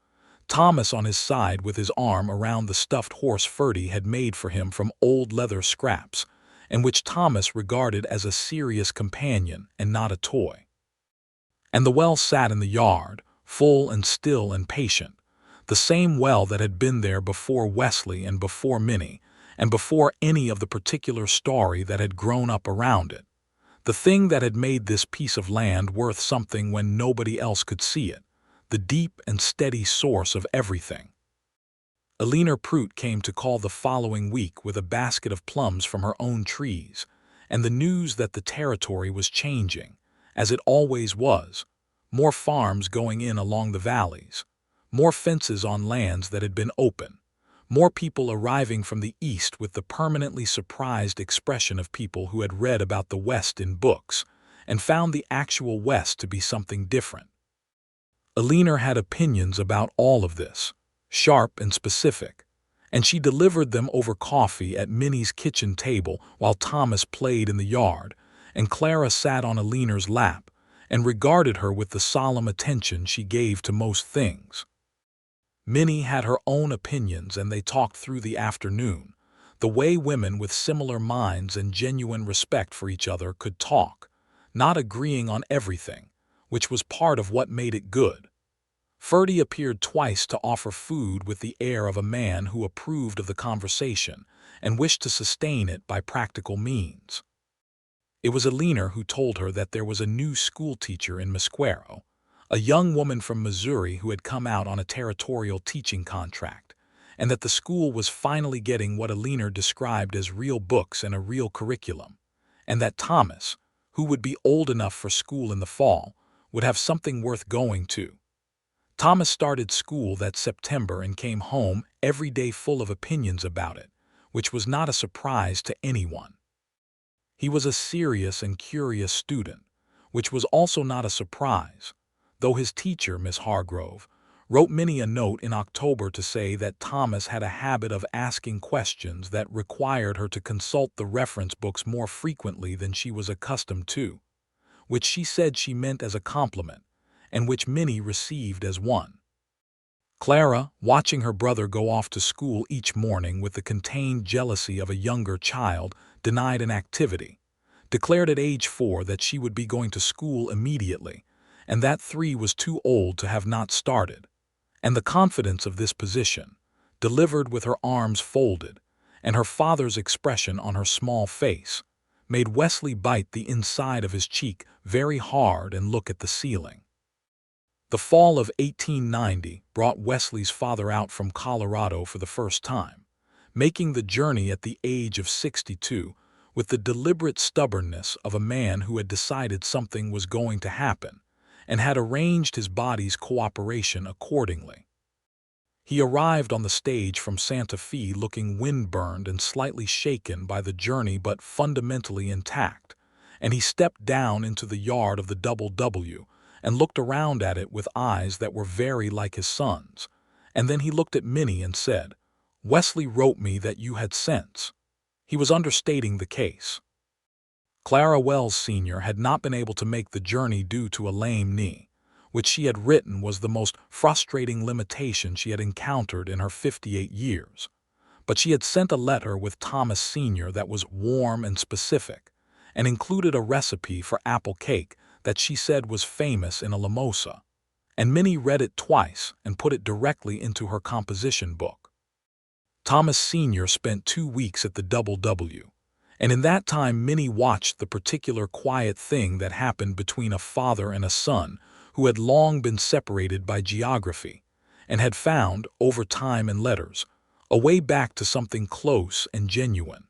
Thomas on his side with his arm around the stuffed horse Ferdy had made for him from old leather scraps, and which Thomas regarded as a serious companion and not a toy. And the well sat in the yard, full and still and patient, the same well that had been there before Wesley and before Minnie, and before any of the particular story that had grown up around it, the thing that had made this piece of land worth something when nobody else could see it, the deep and steady source of everything. Eleanor Prout came to call the following week with a basket of plums from her own trees, and the news that the territory was changing, as it always was, more farms going in along the valleys, more fences on lands that had been open, more people arriving from the east with the permanently surprised expression of people who had read about the West in books and found the actual West to be something different. Eleanor had opinions about all of this, sharp and specific, and she delivered them over coffee at Minnie's kitchen table while Thomas played in the yard, and Clara sat on Eleanor's lap and regarded her with the solemn attention she gave to most things. Minnie had her own opinions and they talked through the afternoon, the way women with similar minds and genuine respect for each other could talk, not agreeing on everything, which was part of what made it good. Ferdy appeared twice to offer food with the air of a man who approved of the conversation and wished to sustain it by practical means. It was Alina who told her that there was a new school teacher in Mesquero, a young woman from Missouri who had come out on a territorial teaching contract, and that the school was finally getting what Alina described as real books and a real curriculum, and that Thomas, who would be old enough for school in the fall, would have something worth going to. Thomas started school that September and came home every day full of opinions about it, which was not a surprise to anyone. He was a serious and curious student, which was also not a surprise, though his teacher, Miss Hargrove, wrote Minnie a note in October to say that Thomas had a habit of asking questions that required her to consult the reference books more frequently than she was accustomed to, which she said she meant as a compliment, and which Minnie received as one. Clara, watching her brother go off to school each morning with the contained jealousy of a younger child, denied an activity, declared at age 4 that she would be going to school immediately, and that 3 was too old to have not started, and the confidence of this position, delivered with her arms folded, and her father's expression on her small face, made Wesley bite the inside of his cheek very hard and look at the ceiling. The fall of 1890 brought Wesley's father out from Colorado for the first time, making the journey at the age of 62 with the deliberate stubbornness of a man who had decided something was going to happen and had arranged his body's cooperation accordingly. He arrived on the stage from Santa Fe looking windburned and slightly shaken by the journey but fundamentally intact, and he stepped down into the yard of the Double W and looked around at it with eyes that were very like his son's, and then he looked at Minnie and said, "Wesley wrote me that you had sense." He was understating the case. Clara Wells Sr. had not been able to make the journey due to a lame knee, which she had written was the most frustrating limitation she had encountered in her 58 years. But she had sent a letter with Thomas Sr. that was warm and specific, and included a recipe for apple cake that she said was famous in a Lamosa, and Minnie read it twice and put it directly into her composition book. Thomas Sr. spent 2 weeks at the Double W, and in that time Minnie watched the particular quiet thing that happened between a father and a son who had long been separated by geography, and had found, over time and letters, a way back to something close and genuine.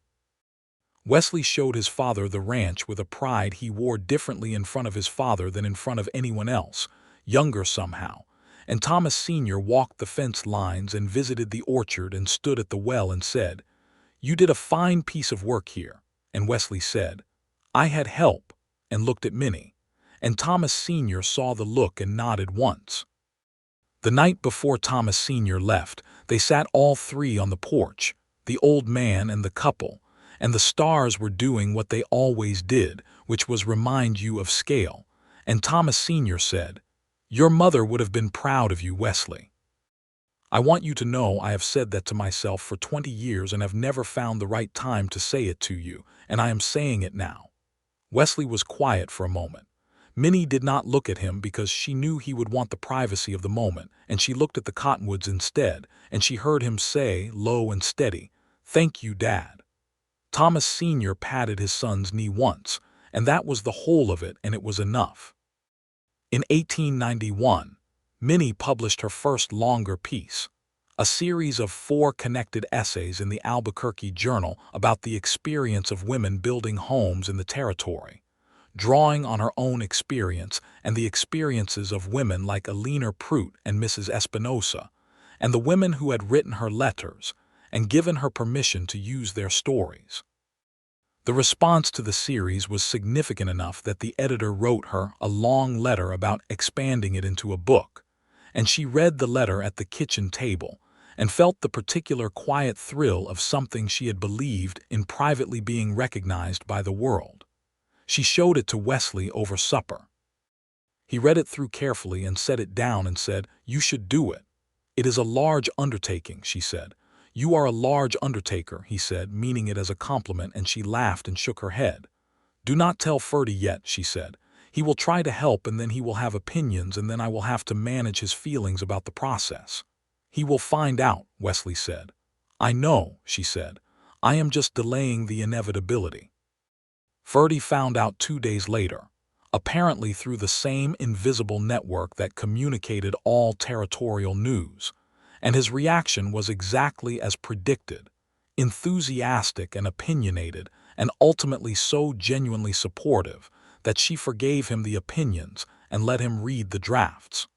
Wesley showed his father the ranch with a pride he wore differently in front of his father than in front of anyone else, younger somehow, and Thomas Sr. walked the fence lines and visited the orchard and stood at the well and said, "You did a fine piece of work here," and Wesley said, "I had help," and looked at Minnie, and Thomas Sr. saw the look and nodded once. The night before Thomas Sr. left, they sat all 3 on the porch, the old man and the couple, and the stars were doing what they always did, which was remind you of scale, and Thomas Sr. said, "Your mother would have been proud of you, Wesley. I want you to know I have said that to myself for 20 years and have never found the right time to say it to you, and I am saying it now." Wesley was quiet for a moment. Minnie did not look at him because she knew he would want the privacy of the moment, and she looked at the cottonwoods instead, and she heard him say, low and steady, "Thank you, Dad." Thomas Sr. patted his son's knee once, and that was the whole of it, and it was enough. In 1891, Minnie published her first longer piece, a series of 4 connected essays in the Albuquerque Journal about the experience of women building homes in the territory, drawing on her own experience and the experiences of women like Alina Prout and Mrs. Espinosa, and the women who had written her letters and given her permission to use their stories. The response to the series was significant enough that the editor wrote her a long letter about expanding it into a book, and she read the letter at the kitchen table and felt the particular quiet thrill of something she had believed in privately being recognized by the world. She showed it to Wesley over supper. He read it through carefully and set it down and said, "You should do it. It is a large undertaking," she said. "You are a large undertaker," he said, meaning it as a compliment, and she laughed and shook her head. "Do not tell Ferdy yet," she said. "He will try to help, and then he will have opinions, and then I will have to manage his feelings about the process." "He will find out," Wesley said. "I know," she said. "I am just delaying the inevitability." Ferdy found out 2 days later, apparently through the same invisible network that communicated all territorial news, and his reaction was exactly as predicted, enthusiastic and opinionated, and ultimately so genuinely supportive that she forgave him the opinions and let him read the drafts.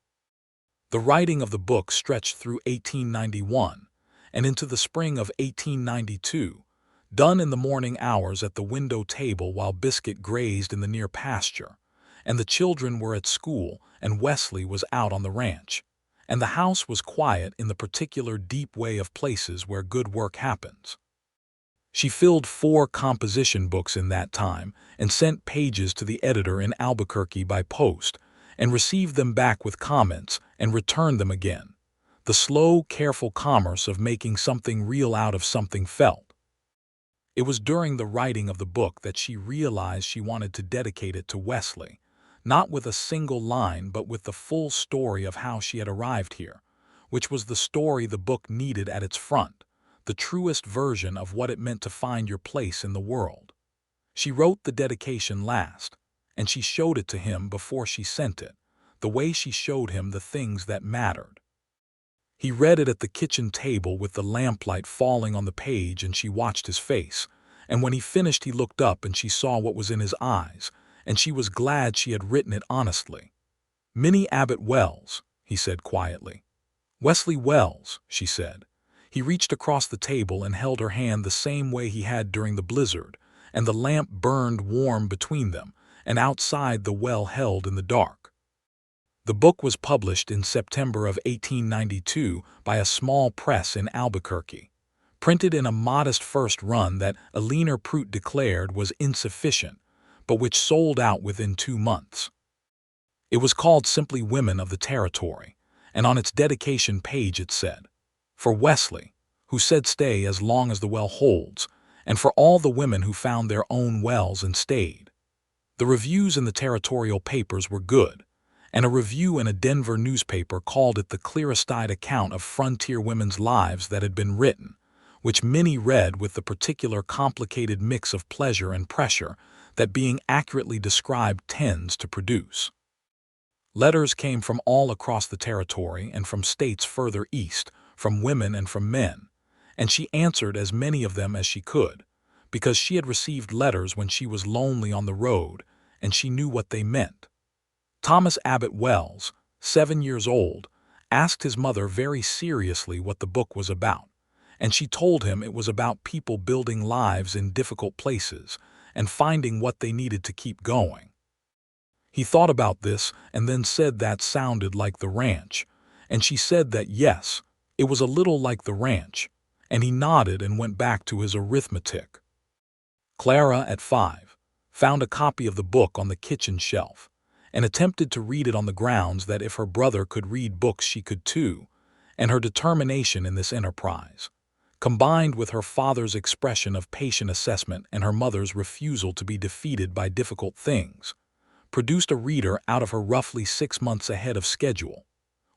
The writing of the book stretched through 1891 and into the spring of 1892, done in the morning hours at the window table while Biscuit grazed in the near pasture, and the children were at school and Wesley was out on the ranch, and the house was quiet in the particular deep way of places where good work happens. She filled 4 composition books in that time and sent pages to the editor in Albuquerque by post, and received them back with comments and returned them again. The slow, careful commerce of making something real out of something felt. It was during the writing of the book that she realized she wanted to dedicate it to Wesley, not with a single line but with the full story of how she had arrived here, which was the story the book needed at its front, the truest version of what it meant to find your place in the world. She wrote the dedication last, and she showed it to him before she sent it, the way she showed him the things that mattered. He read it at the kitchen table with the lamplight falling on the page, and she watched his face, and when he finished he looked up and she saw what was in his eyes, and she was glad she had written it honestly. "Minnie Abbott Wells," he said quietly. "Wesley Wells," she said. He reached across the table and held her hand the same way he had during the blizzard, and the lamp burned warm between them, and outside the well held in the dark. The book was published in September of 1892 by a small press in Albuquerque, printed in a modest first run that Eleanor Prout declared was insufficient, but which sold out within 2 months. It was called simply Women of the Territory, and on its dedication page it said, "For Wesley, who said stay as long as the well holds, and for all the women who found their own wells and stayed." The reviews in the territorial papers were good, and a review in a Denver newspaper called it the clearest-eyed account of frontier women's lives that had been written, which Minnie read with the particular complicated mix of pleasure and pressure that being accurately described tends to produce. Letters came from all across the territory and from states further east, from women and from men, and she answered as many of them as she could, because she had received letters when she was lonely on the road, and she knew what they meant. Thomas Abbott Wells, 7 years old, asked his mother very seriously what the book was about, and she told him it was about people building lives in difficult places and finding what they needed to keep going. He thought about this and then said that sounded like the ranch, and she said that yes, it was a little like the ranch, and he nodded and went back to his arithmetic. Clara, at 5, found a copy of the book on the kitchen shelf, and attempted to read it on the grounds that if her brother could read books she could too, and her determination in this enterprise, combined with her father's expression of patient assessment and her mother's refusal to be defeated by difficult things, produced a reader out of her roughly 6 months ahead of schedule,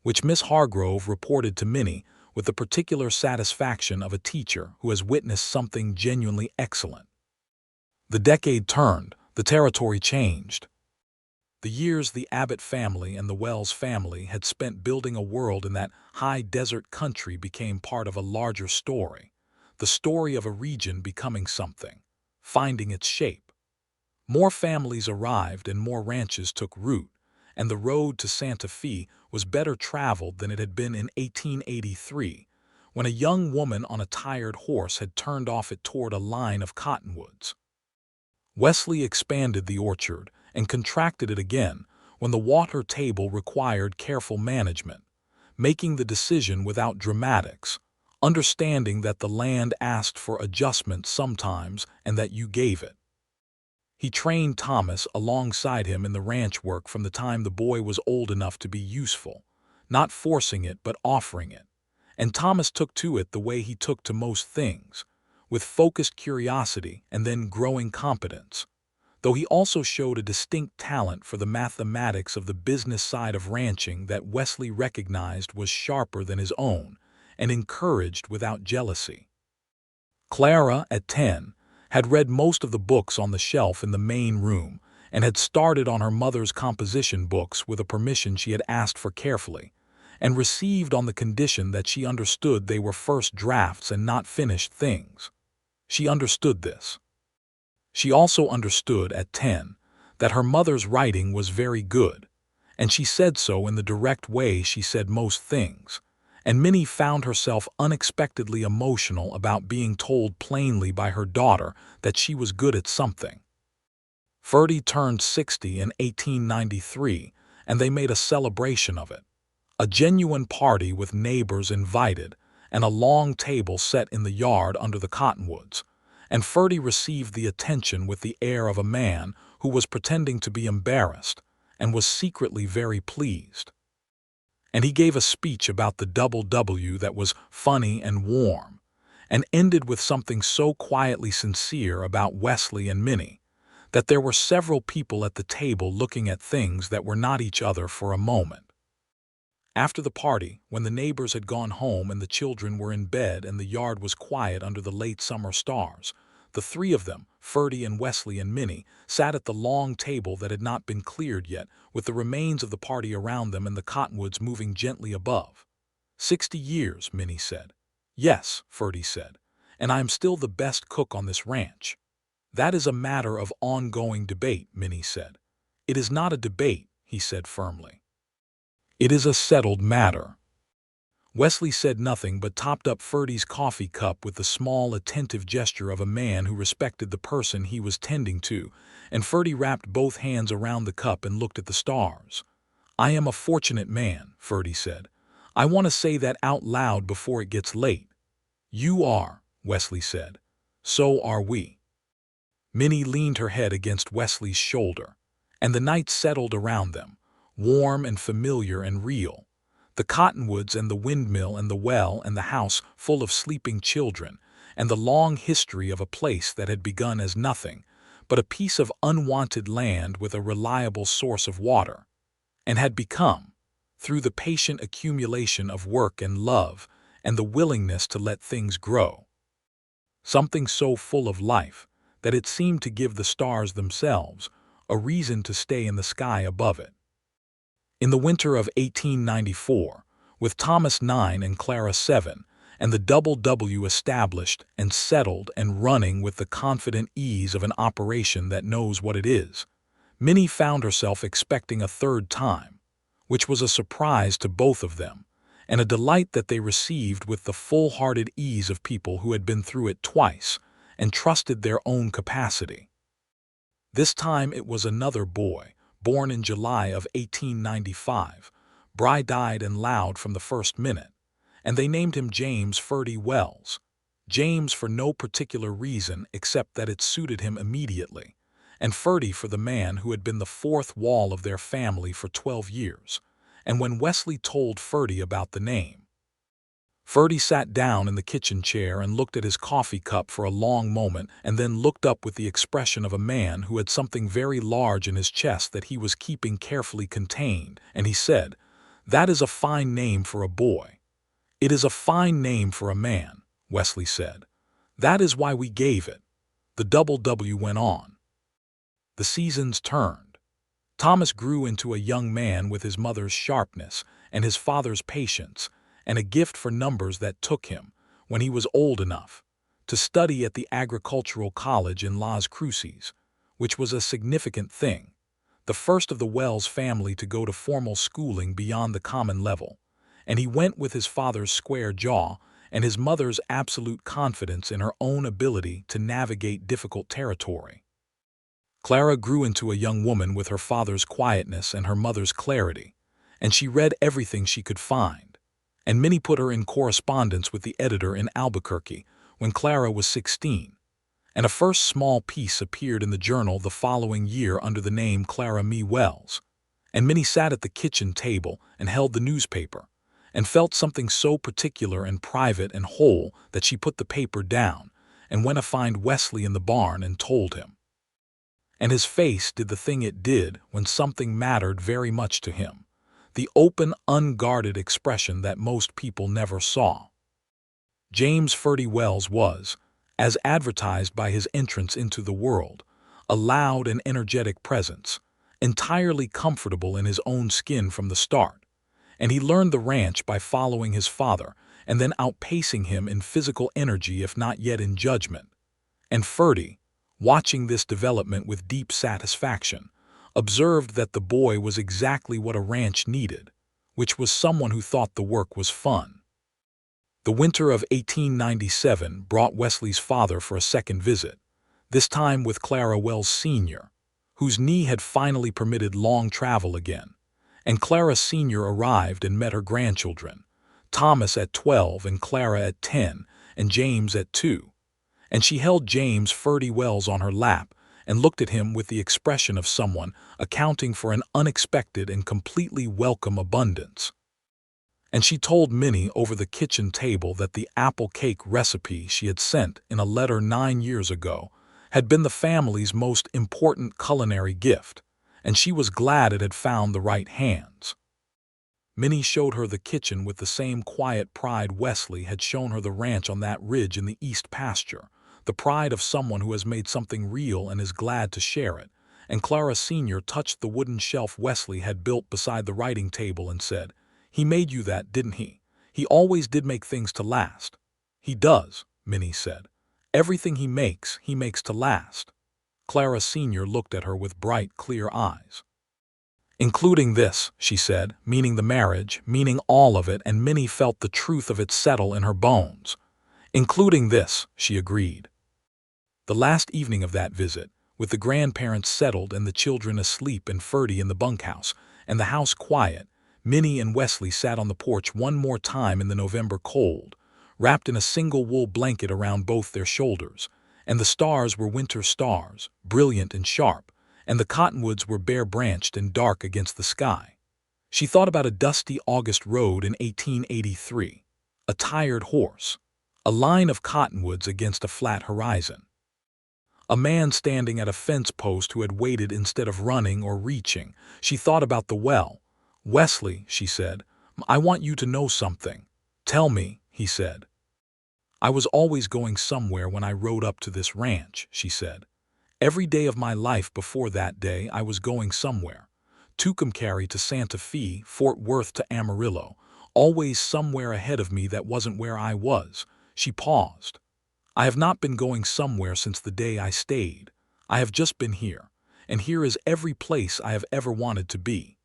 which Miss Hargrove reported to Minnie with the particular satisfaction of a teacher who has witnessed something genuinely excellent. The decade turned, the territory changed. The years the Abbott family and the Wells family had spent building a world in that high desert country became part of a larger story, the story of a region becoming something, finding its shape. More families arrived and more ranches took root, and the road to Santa Fe was better traveled than it had been in 1883, when a young woman on a tired horse had turned off it toward a line of cottonwoods. Wesley expanded the orchard and contracted it again when the water table required careful management, making the decision without dramatics, understanding that the land asked for adjustment sometimes and that you gave it. He trained Thomas alongside him in the ranch work from the time the boy was old enough to be useful, not forcing it but offering it, and Thomas took to it the way he took to most things, with focused curiosity and then growing competence, though he also showed a distinct talent for the mathematics of the business side of ranching that Wesley recognized was sharper than his own and encouraged without jealousy. Clara, at 10, had read most of the books on the shelf in the main room, and had started on her mother's composition books with a permission she had asked for carefully, and received on the condition that she understood they were first drafts and not finished things. She understood this. She also understood at 10 that her mother's writing was very good, and she said so in the direct way she said most things, and Minnie found herself unexpectedly emotional about being told plainly by her daughter that she was good at something. Ferdy turned 60 in 1893, and they made a celebration of it. A genuine party with neighbors invited, and a long table set in the yard under the cottonwoods, and Ferdy received the attention with the air of a man who was pretending to be embarrassed and was secretly very pleased. And he gave a speech about the double W that was funny and warm, and ended with something so quietly sincere about Wesley and Minnie that there were several people at the table looking at things that were not each other for a moment. After the party, when the neighbors had gone home and the children were in bed and the yard was quiet under the late summer stars, the three of them, Ferdy and Wesley and Minnie, sat at the long table that had not been cleared yet, with the remains of the party around them and the cottonwoods moving gently above. 60 years, Minnie said. Yes, Ferdy said, and I am still the best cook on this ranch. That is a matter of ongoing debate, Minnie said. It is not a debate, he said firmly. It is a settled matter. Wesley said nothing but topped up Ferdy's coffee cup with the small, attentive gesture of a man who respected the person he was tending to, and Ferdy wrapped both hands around the cup and looked at the stars. I am a fortunate man, Ferdy said. I want to say that out loud before it gets late. You are, Wesley said. So are we. Minnie leaned her head against Wesley's shoulder, and the night settled around them, warm and familiar and real. The cottonwoods and the windmill and the well and the house full of sleeping children, and the long history of a place that had begun as nothing, but a piece of unwanted land with a reliable source of water, and had become, through the patient accumulation of work and love and the willingness to let things grow, something so full of life that it seemed to give the stars themselves a reason to stay in the sky above it. In the winter of 1894, with Thomas 9 and Clara 7, and the double W established and settled and running with the confident ease of an operation that knows what it is, Minnie found herself expecting a third time, which was a surprise to both of them, and a delight that they received with the full-hearted ease of people who had been through it twice and trusted their own capacity. This time it was another boy, born in July of 1895, bright-eyed and loud from the first minute, and they named him James Ferdy Wells. James for no particular reason except that it suited him immediately, and Ferdy for the man who had been the fourth wall of their family for 12 years, and when Wesley told Ferdy about the name, Ferdy sat down in the kitchen chair and looked at his coffee cup for a long moment and then looked up with the expression of a man who had something very large in his chest that he was keeping carefully contained, and he said, "That is a fine name for a boy." "It is a fine name for a man," Wesley said. "That is why we gave it." The double W went on. The seasons turned. Thomas grew into a young man with his mother's sharpness and his father's patience, and a gift for numbers that took him, when he was old enough, to study at the agricultural college in Las Cruces, which was a significant thing, the first of the Wells family to go to formal schooling beyond the common level, and he went with his father's square jaw and his mother's absolute confidence in her own ability to navigate difficult territory. Clara grew into a young woman with her father's quietness and her mother's clarity, and she read everything she could find, and Minnie put her in correspondence with the editor in Albuquerque when Clara was 16, and a first small piece appeared in the journal the following year under the name Clara Me Wells, and Minnie sat at the kitchen table and held the newspaper, and felt something so particular and private and whole that she put the paper down and went to find Wesley in the barn and told him. And his face did the thing it did when something mattered very much to him, the open, unguarded expression that most people never saw. James Ferdy Wells was, as advertised by his entrance into the world, a loud and energetic presence, entirely comfortable in his own skin from the start. And he learned the ranch by following his father and then outpacing him in physical energy if not yet in judgment. And Ferdy, watching this development with deep satisfaction, observed that the boy was exactly what a ranch needed, which was someone who thought the work was fun. The winter of 1897 brought Wesley's father for a second visit, this time with Clara Wells Sr., whose knee had finally permitted long travel again. And Clara Sr. arrived and met her grandchildren, Thomas at 12 and Clara at 10 and James at 2. And she held James Ferdy Wells on her lap and looked at him with the expression of someone accounting for an unexpected and completely welcome abundance. And she told Minnie over the kitchen table that the apple cake recipe she had sent in a letter 9 years ago had been the family's most important culinary gift, and she was glad it had found the right hands. Minnie showed her the kitchen with the same quiet pride Wesley had shown her the ranch on that ridge in the east pasture, the pride of someone who has made something real and is glad to share it. And Clara Sr. touched the wooden shelf Wesley had built beside the writing table and said, "He made you that, didn't he? He always did make things to last." "He does," Minnie said. "Everything he makes to last." Clara Sr. looked at her with bright, clear eyes. "Including this," she said, meaning the marriage, meaning all of it, and Minnie felt the truth of it settle in her bones. "Including this," she agreed. The last evening of that visit, with the grandparents settled and the children asleep and Ferdy in the bunkhouse, and the house quiet, Minnie and Wesley sat on the porch one more time in the November cold, wrapped in a single wool blanket around both their shoulders, and the stars were winter stars, brilliant and sharp, and the cottonwoods were bare-branched and dark against the sky. She thought about a dusty August road in 1883, a tired horse, a line of cottonwoods against a flat horizon. A man standing at a fence post who had waited instead of running or reaching. She thought about the well. "Wesley," she said, "I want you to know something." "Tell me," he said. "I was always going somewhere when I rode up to this ranch," she said. "Every day of my life before that day I was going somewhere. Tucumcari to Santa Fe, Fort Worth to Amarillo, always somewhere ahead of me that wasn't where I was." She paused. "I have not been going somewhere since the day I stayed. I have just been here, and here is every place I have ever wanted to be."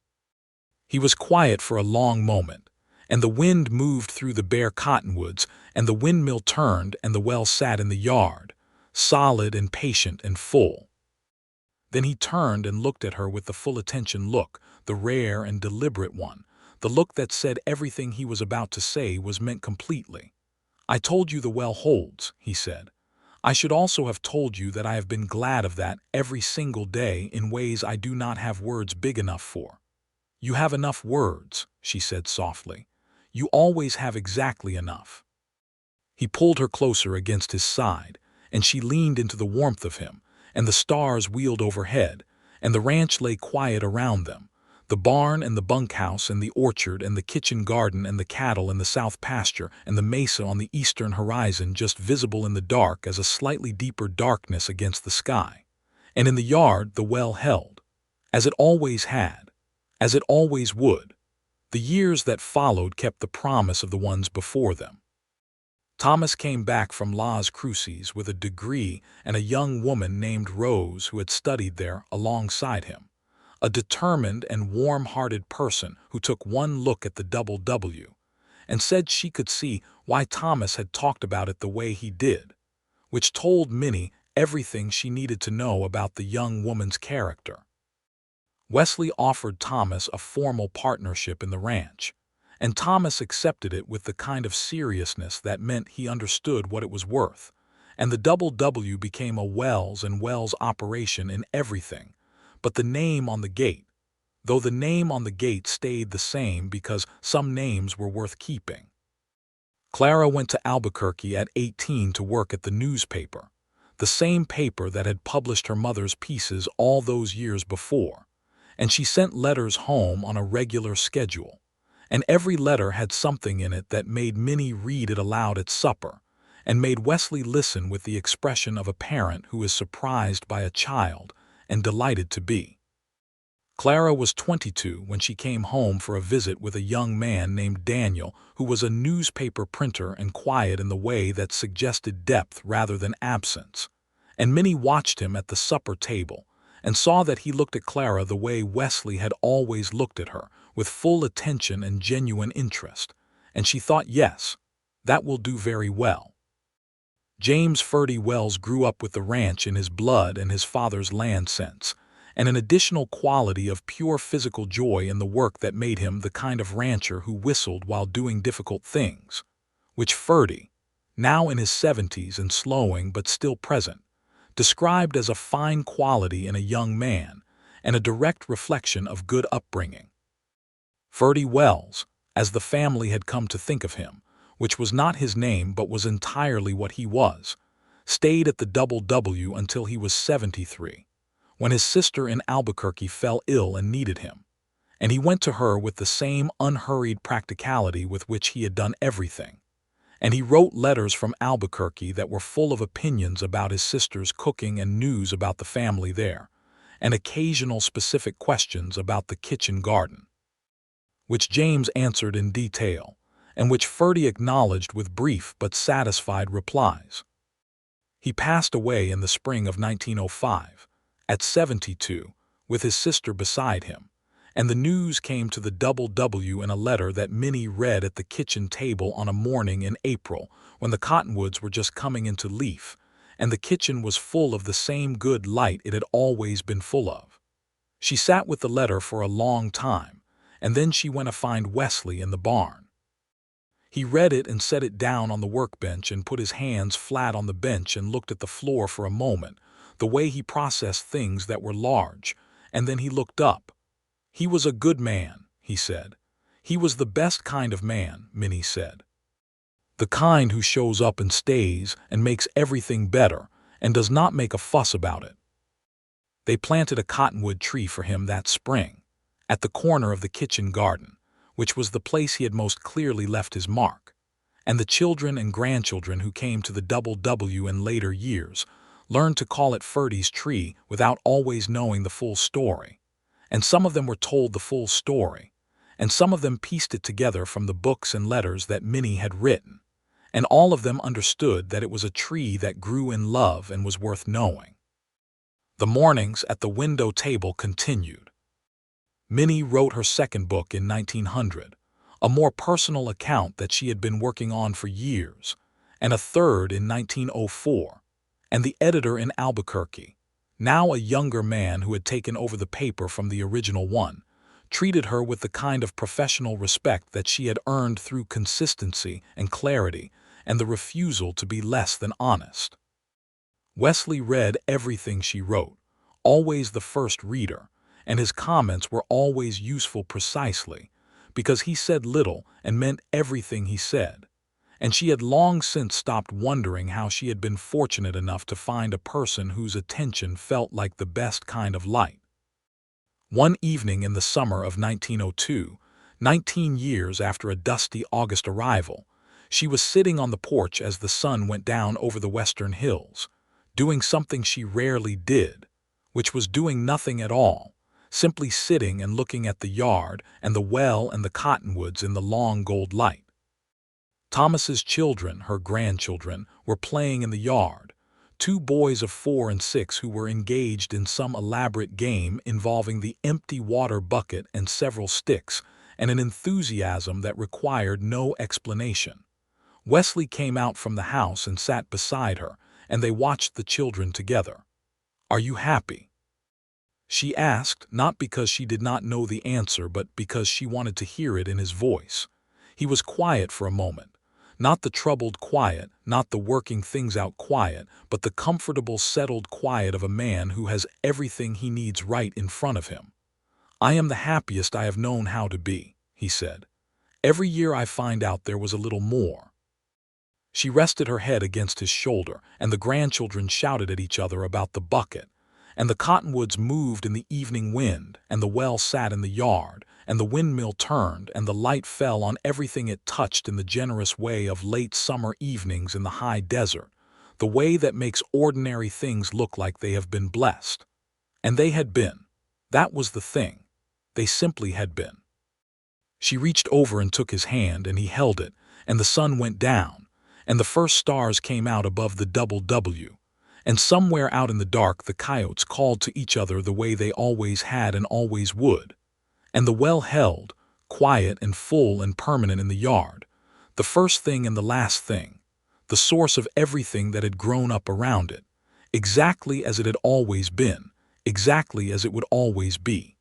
He was quiet for a long moment, and the wind moved through the bare cottonwoods, and the windmill turned, and the well sat in the yard, solid and patient and full. Then he turned and looked at her with the full attention look, the rare and deliberate one, the look that said everything he was about to say was meant completely. "I told you the well holds," he said. "I should also have told you that I have been glad of that every single day in ways I do not have words big enough for." "You have enough words," she said softly. "You always have exactly enough." He pulled her closer against his side, and she leaned into the warmth of him, and the stars wheeled overhead, and the ranch lay quiet around them, the barn and the bunkhouse and the orchard and the kitchen garden and the cattle and the south pasture and the mesa on the eastern horizon just visible in the dark as a slightly deeper darkness against the sky. And in the yard the well held, as it always had, as it always would. The years that followed kept the promise of the ones before them. Thomas came back from Las Cruces with a degree and a young woman named Rose who had studied there alongside him. A determined and warm-hearted person who took one look at the double W and said she could see why Thomas had talked about it the way he did, which told Minnie everything she needed to know about the young woman's character. Wesley offered Thomas a formal partnership in the ranch, and Thomas accepted it with the kind of seriousness that meant he understood what it was worth, and the double W became a Wells and Wells operation in everything but the name on the gate, though the name on the gate stayed the same because some names were worth keeping. Clara went to Albuquerque at 18 to work at the newspaper, the same paper that had published her mother's pieces all those years before, and she sent letters home on a regular schedule, and every letter had something in it that made Minnie read it aloud at supper, and made Wesley listen with the expression of a parent who is surprised by a child and delighted to be. Clara was 22 when she came home for a visit with a young man named Daniel, who was a newspaper printer and quiet in the way that suggested depth rather than absence. And Minnie watched him at the supper table and saw that he looked at Clara the way Wesley had always looked at her, with full attention and genuine interest. And she thought, yes, that will do very well. James Ferdy Wells grew up with the ranch in his blood and his father's land sense, and an additional quality of pure physical joy in the work that made him the kind of rancher who whistled while doing difficult things, which Ferdy, now in his 70s and slowing but still present, described as a fine quality in a young man and a direct reflection of good upbringing. Ferdy Wells, as the family had come to think of him, which was not his name but was entirely what he was, stayed at the W until he was 73. When his sister in Albuquerque fell ill and needed him, and he went to her with the same unhurried practicality with which he had done everything. And he wrote letters from Albuquerque that were full of opinions about his sister's cooking and news about the family there, and occasional specific questions about the kitchen garden, which James answered in detail, and which Ferdy acknowledged with brief but satisfied replies. He passed away in the spring of 1905. At 72, with his sister beside him, and the news came to the W in a letter that Minnie read at the kitchen table on a morning in April when the cottonwoods were just coming into leaf, and the kitchen was full of the same good light it had always been full of. She sat with the letter for a long time, and then she went to find Wesley in the barn. He read it and set it down on the workbench and put his hands flat on the bench and looked at the floor for a moment, the way he processed things that were large, and then he looked up. He was a good man, he said. He was the best kind of man, Minnie said. The kind who shows up and stays and makes everything better and does not make a fuss about it. They planted a cottonwood tree for him that spring, at the corner of the kitchen garden, which was the place he had most clearly left his mark, and the children and grandchildren who came to the W in later years learned to call it Ferdy's tree without always knowing the full story, and some of them were told the full story, and some of them pieced it together from the books and letters that Minnie had written, and all of them understood that it was a tree that grew in love and was worth knowing. The mornings at the window table continued. Minnie wrote her second book in 1900, a more personal account that she had been working on for years, and a third in 1904, and the editor in Albuquerque, now a younger man who had taken over the paper from the original one, treated her with the kind of professional respect that she had earned through consistency and clarity and the refusal to be less than honest. Wesley read everything she wrote, always the first reader, and his comments were always useful precisely because he said little and meant everything he said. And she had long since stopped wondering how she had been fortunate enough to find a person whose attention felt like the best kind of light. One evening in the summer of 1902, 19 years after a dusty August arrival, she was sitting on the porch as the sun went down over the western hills, doing something she rarely did, which was doing nothing at all, simply sitting and looking at the yard and the well and the cottonwoods in the long gold light. Thomas's children, her grandchildren, were playing in the yard, 2 boys of 4 and 6 who were engaged in some elaborate game involving the empty water bucket and several sticks, and an enthusiasm that required no explanation. Wesley came out from the house and sat beside her, and they watched the children together. "Are you happy?" she asked, not because she did not know the answer, but because she wanted to hear it in his voice. He was quiet for a moment. Not the troubled quiet, not the working things out quiet, but the comfortable, settled quiet of a man who has everything he needs right in front of him. "I am the happiest I have known how to be," he said. "Every year I find out there was a little more." She rested her head against his shoulder, and the grandchildren shouted at each other about the bucket, and the cottonwoods moved in the evening wind, and the well sat in the yard, and the windmill turned, and the light fell on everything it touched in the generous way of late summer evenings in the high desert, the way that makes ordinary things look like they have been blessed. And they had been. That was the thing. They simply had been. She reached over and took his hand, and he held it, and the sun went down, and the first stars came out above the double W, and somewhere out in the dark the coyotes called to each other the way they always had and always would. And the well held, quiet and full and permanent in the yard, the first thing and the last thing, the source of everything that had grown up around it, exactly as it had always been, exactly as it would always be.